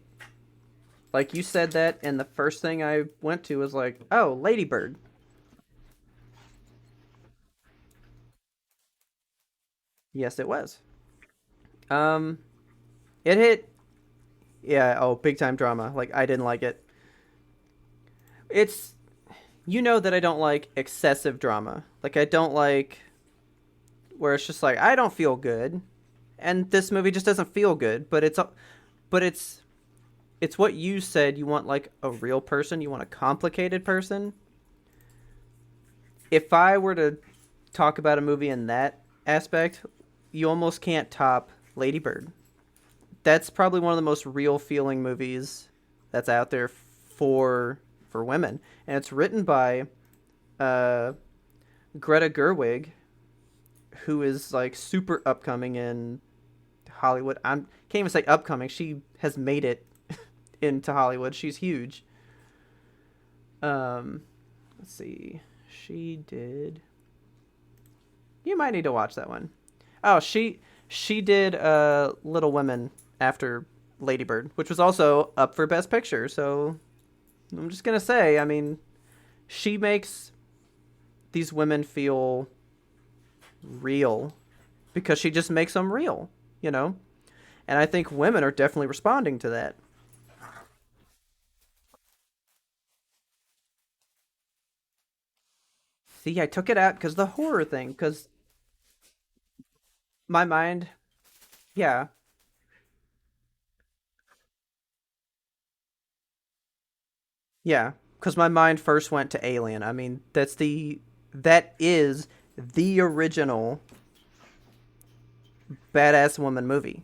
Like you said that, and the first thing I went to was like, oh, Ladybird. Yes, it was. Um, it hit, yeah. Oh, big time drama. Like I didn't like it. It's that I don't like excessive drama. Like I don't like where it's just like I don't feel good, and this movie just doesn't feel good. But it's what you said. You want like a real person. You want a complicated person. If I were to talk about a movie in that aspect, you almost can't top Lady Bird. That's probably one of the most real feeling movies that's out there for women, and it's written by uh, Greta Gerwig, who is like super upcoming in Hollywood. I can't even say upcoming. She has made it into Hollywood. She's huge. Um, let's see. She did. You might need to watch that one. Oh, she did Little Women after Lady Bird, which was also up for Best Picture. So I'm just gonna say, I mean, she makes these women feel real because she just makes them real, you know? And I think women are definitely responding to that. See, I took it out because the horror thing, because my mind, yeah, yeah, because my mind first went to Alien. I mean, that is the original badass woman movie.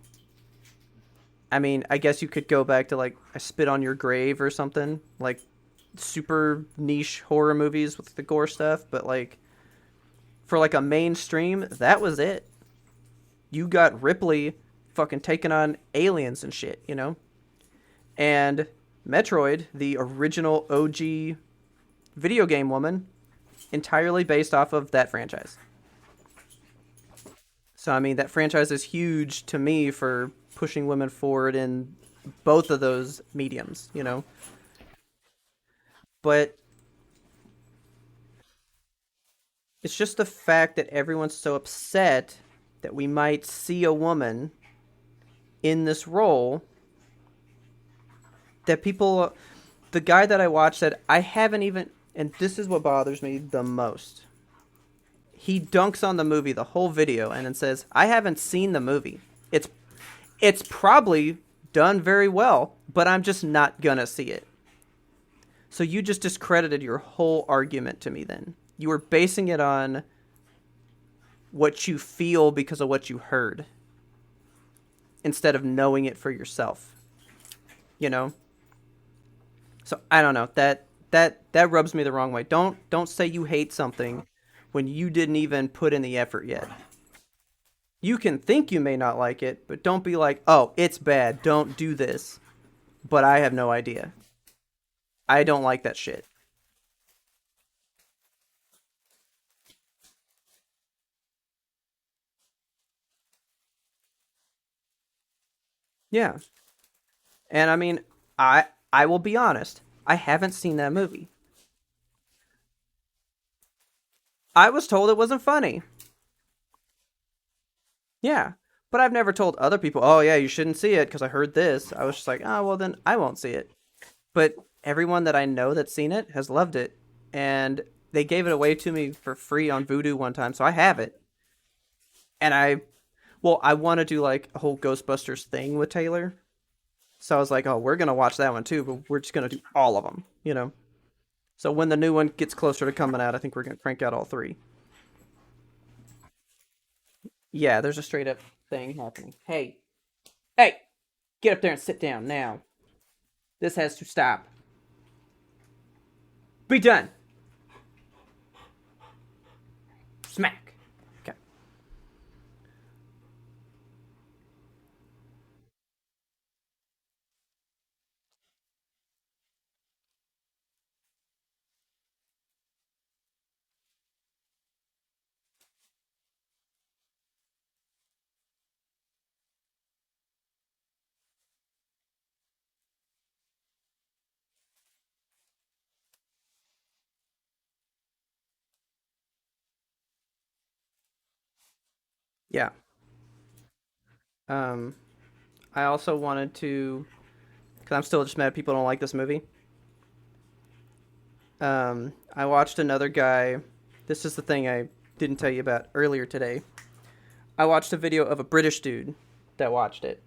I mean, I guess you could go back to like I Spit on Your Grave or something, like super niche horror movies with the gore stuff, but like for like a mainstream, that was it. You got Ripley fucking taking on aliens and shit, you know? And Metroid, the original OG video game woman, entirely based off of that franchise. So I mean, that franchise is huge to me for pushing women forward in both of those mediums, you know. But it's just the fact that everyone's so upset that we might see a woman in this role that people the guy that I watched said I haven't even and this is what bothers me the most. He dunks on the movie the whole video and then says, "I haven't seen the movie. It's probably done very well, but I'm just not gonna see it. So you just discredited your whole argument to me then. You were basing it on what you feel because of what you heard instead of knowing it for yourself, you know? So I don't know. That rubs me the wrong way. Don't say you hate something when you didn't even put in the effort yet. You can think you may not like it, but don't be like, "Oh, it's bad. Don't do this." But I have no idea. I don't like that shit. Yeah. And I mean, I will be honest. I haven't seen that movie. I was told it wasn't funny. Yeah. But I've never told other people, "Oh yeah, you shouldn't see it because I heard this." I was just like, "Oh, well then I won't see it." But everyone that I know that's seen it has loved it, and they gave it away to me for free on Vudu one time, so I have it. And I want to do like a whole Ghostbusters thing with Taylor, so I was like, oh, we're gonna watch that one too, but we're just gonna do all of them, you know. So when the new one gets closer to coming out, I think we're gonna crank out all three. Yeah, there's a straight up thing happening. Hey, get up there and sit down now. This has to stop. Be done. Smack. Okay. Yeah. Um, I also wanted to, because I'm still just mad people don't like this movie. I watched another guy. This is the thing I didn't tell you about earlier today. I watched a video of a British dude that watched it,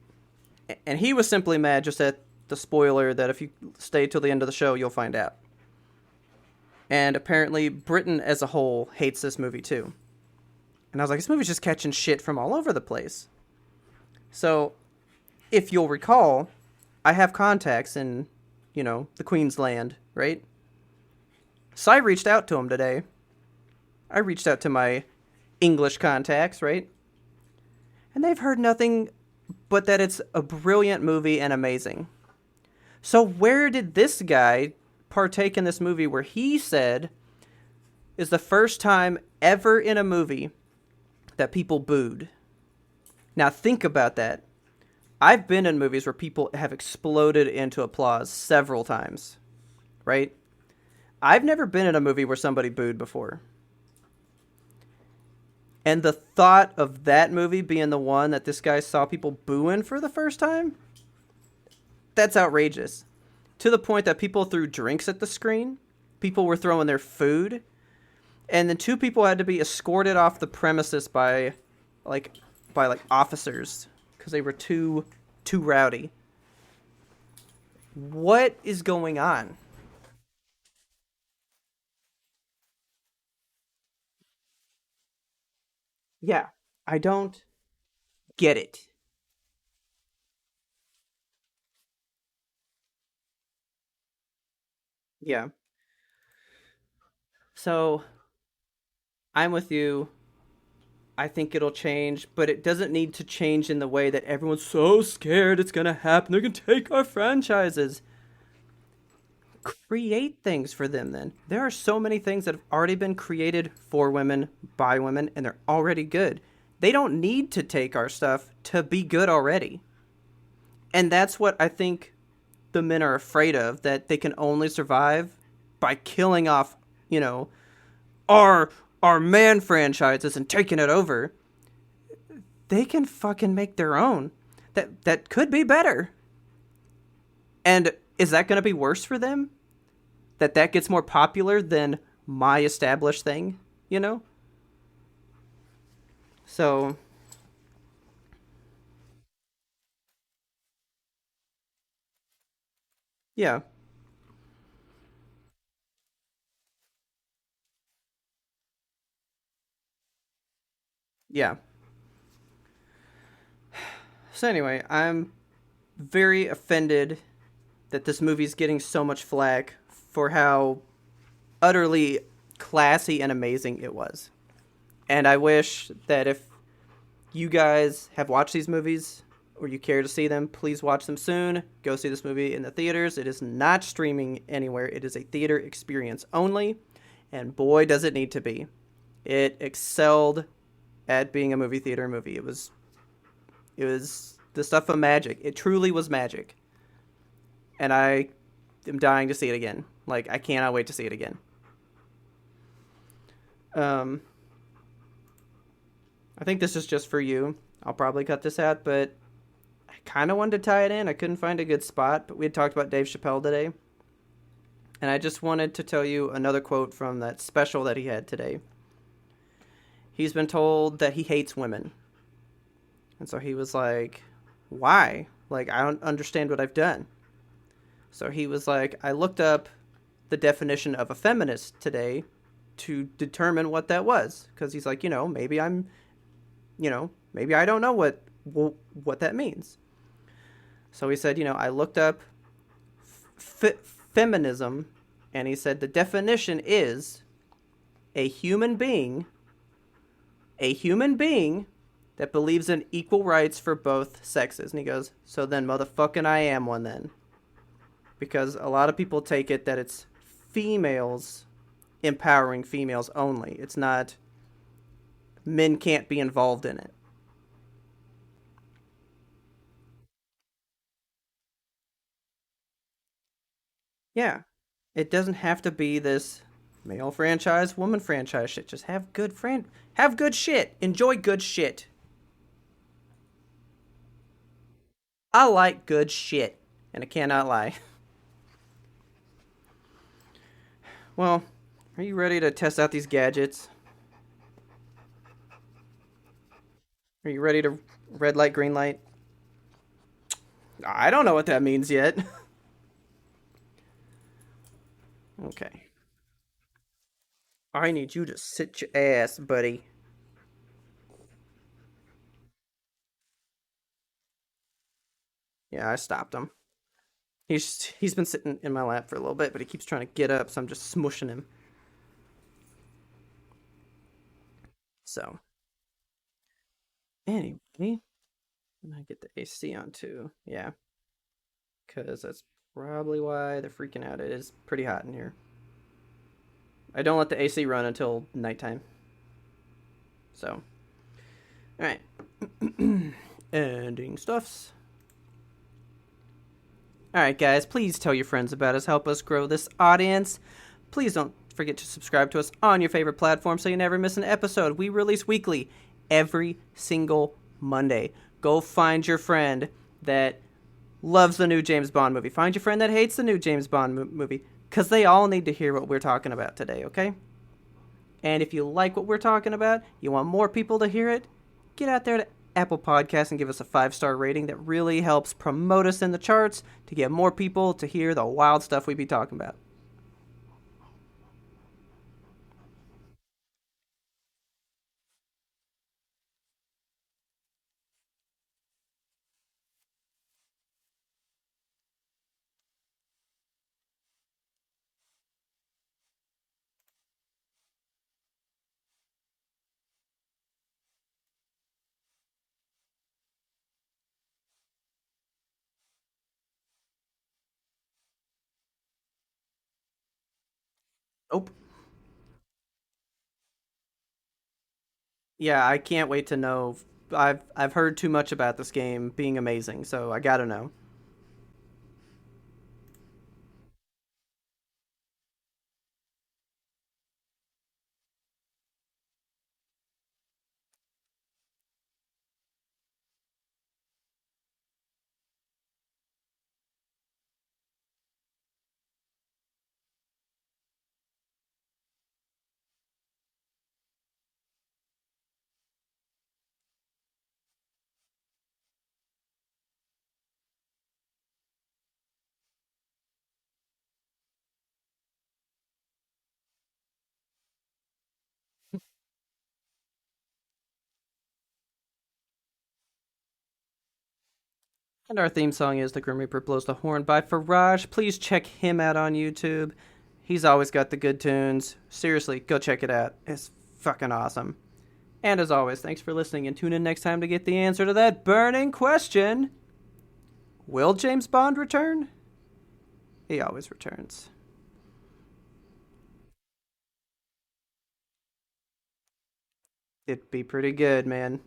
and he was simply mad just at the spoiler that if you stay till the end of the show, you'll find out. And apparently, Britain as a whole hates this movie too. And I was like, this movie's just catching shit from all over the place. So, if you'll recall, I have contacts in, the Queen's Land, right? So I reached out to him today. I reached out to my English contacts, right? And they've heard nothing but that it's a brilliant movie and amazing. So where did this guy partake in this movie where he said is the first time ever in a movie that people booed? Now think about that. I've been in movies where people have exploded into applause several times, right? I've never been in a movie where somebody booed before. And the thought of that movie being the one that this guy saw people booing for the first time, that's outrageous. To the point that people threw drinks at the screen, people were throwing their food, and then two people had to be escorted off the premises like by officers because they were too rowdy. What is going on? Yeah, I don't get it. Yeah. So, I'm with you. I think it'll change, but it doesn't need to change in the way that everyone's so scared it's going to happen. They're going to take our franchises. Create things for them then. There are so many things that have already been created for women, by women, and they're already good. They don't need to take our stuff to be good already. And that's what I think the men are afraid of, that they can only survive by killing off, you know, our our man franchises and taking it over. They can fucking make their own. That could be better. And is that going to be worse for them? That gets more popular than my established thing, you know? So Yeah. Yeah. So anyway, I'm very offended that this movie's getting so much flack for how utterly classy and amazing it was. And I wish that if you guys have watched these movies or you care to see them, please watch them soon. Go see this movie in the theaters. It is not streaming anywhere. It is a theater experience only, and boy does it need to be. It excelled at being a movie theater movie. It was the stuff of magic. It truly was magic. And I am dying to see it again. Like I cannot wait to see it again. Um I think this is just for you. I'll probably cut this out, but I kind of wanted to tie it in. I couldn't find a good spot, but we had talked about Dave Chappelle today. And I just wanted to tell you another quote from that special that he had today. He's been told that he hates women. And so he was like, why? Like, I don't understand what I've done. So he was like, I looked up the definition of a feminist today to determine what that was. Because he's like, maybe maybe I don't know what that means. So he said, I looked up feminism, and he said the definition is a human being, a human being that believes in equal rights for both sexes. And he goes, so then motherfucking I am one then. Because a lot of people take it that it's females empowering females only. It's not, men can't be involved in it. Yeah. It doesn't have to be this male franchise, woman franchise shit. Just have good shit. Enjoy good shit. I like good shit, and I cannot lie. Well, are you ready to test out these gadgets? Are you ready to red light, green light? I don't know what that means yet. Okay. I need you to sit your ass, buddy. Yeah, I stopped him. He's been sitting in my lap for a little bit, but he keeps trying to get up, so I'm just smushing him. So anyway, I'm gonna get the AC on too. Yeah, because that's probably why they're freaking out. It is pretty hot in here. I don't let the AC run until nighttime. So, all right. Ending stuffs. All right, guys, please tell your friends about us. Help us grow this audience. Please don't forget to subscribe to us on your favorite platform so you never miss an episode. We release weekly, every single Monday. Go find your friend that loves the new James Bond movie. Find your friend that hates the new James Bond movie, because they all need to hear what we're talking about today, okay? And if you like what we're talking about, you want more people to hear it, get out there to Apple Podcasts and give us a 5-star rating. That really helps promote us in the charts to get more people to hear the wild stuff we be talking about. Nope. Yeah, I can't wait to know. I've heard too much about this game being amazing, so I gotta know. And our theme song is The Grim Reaper Blows the Horn by Faraj. Please check him out on YouTube. He's always got the good tunes. Seriously, go check it out. It's fucking awesome. And as always, thanks for listening and tune in next time to get the answer to that burning question. Will James Bond return? He always returns. It'd be pretty good, man.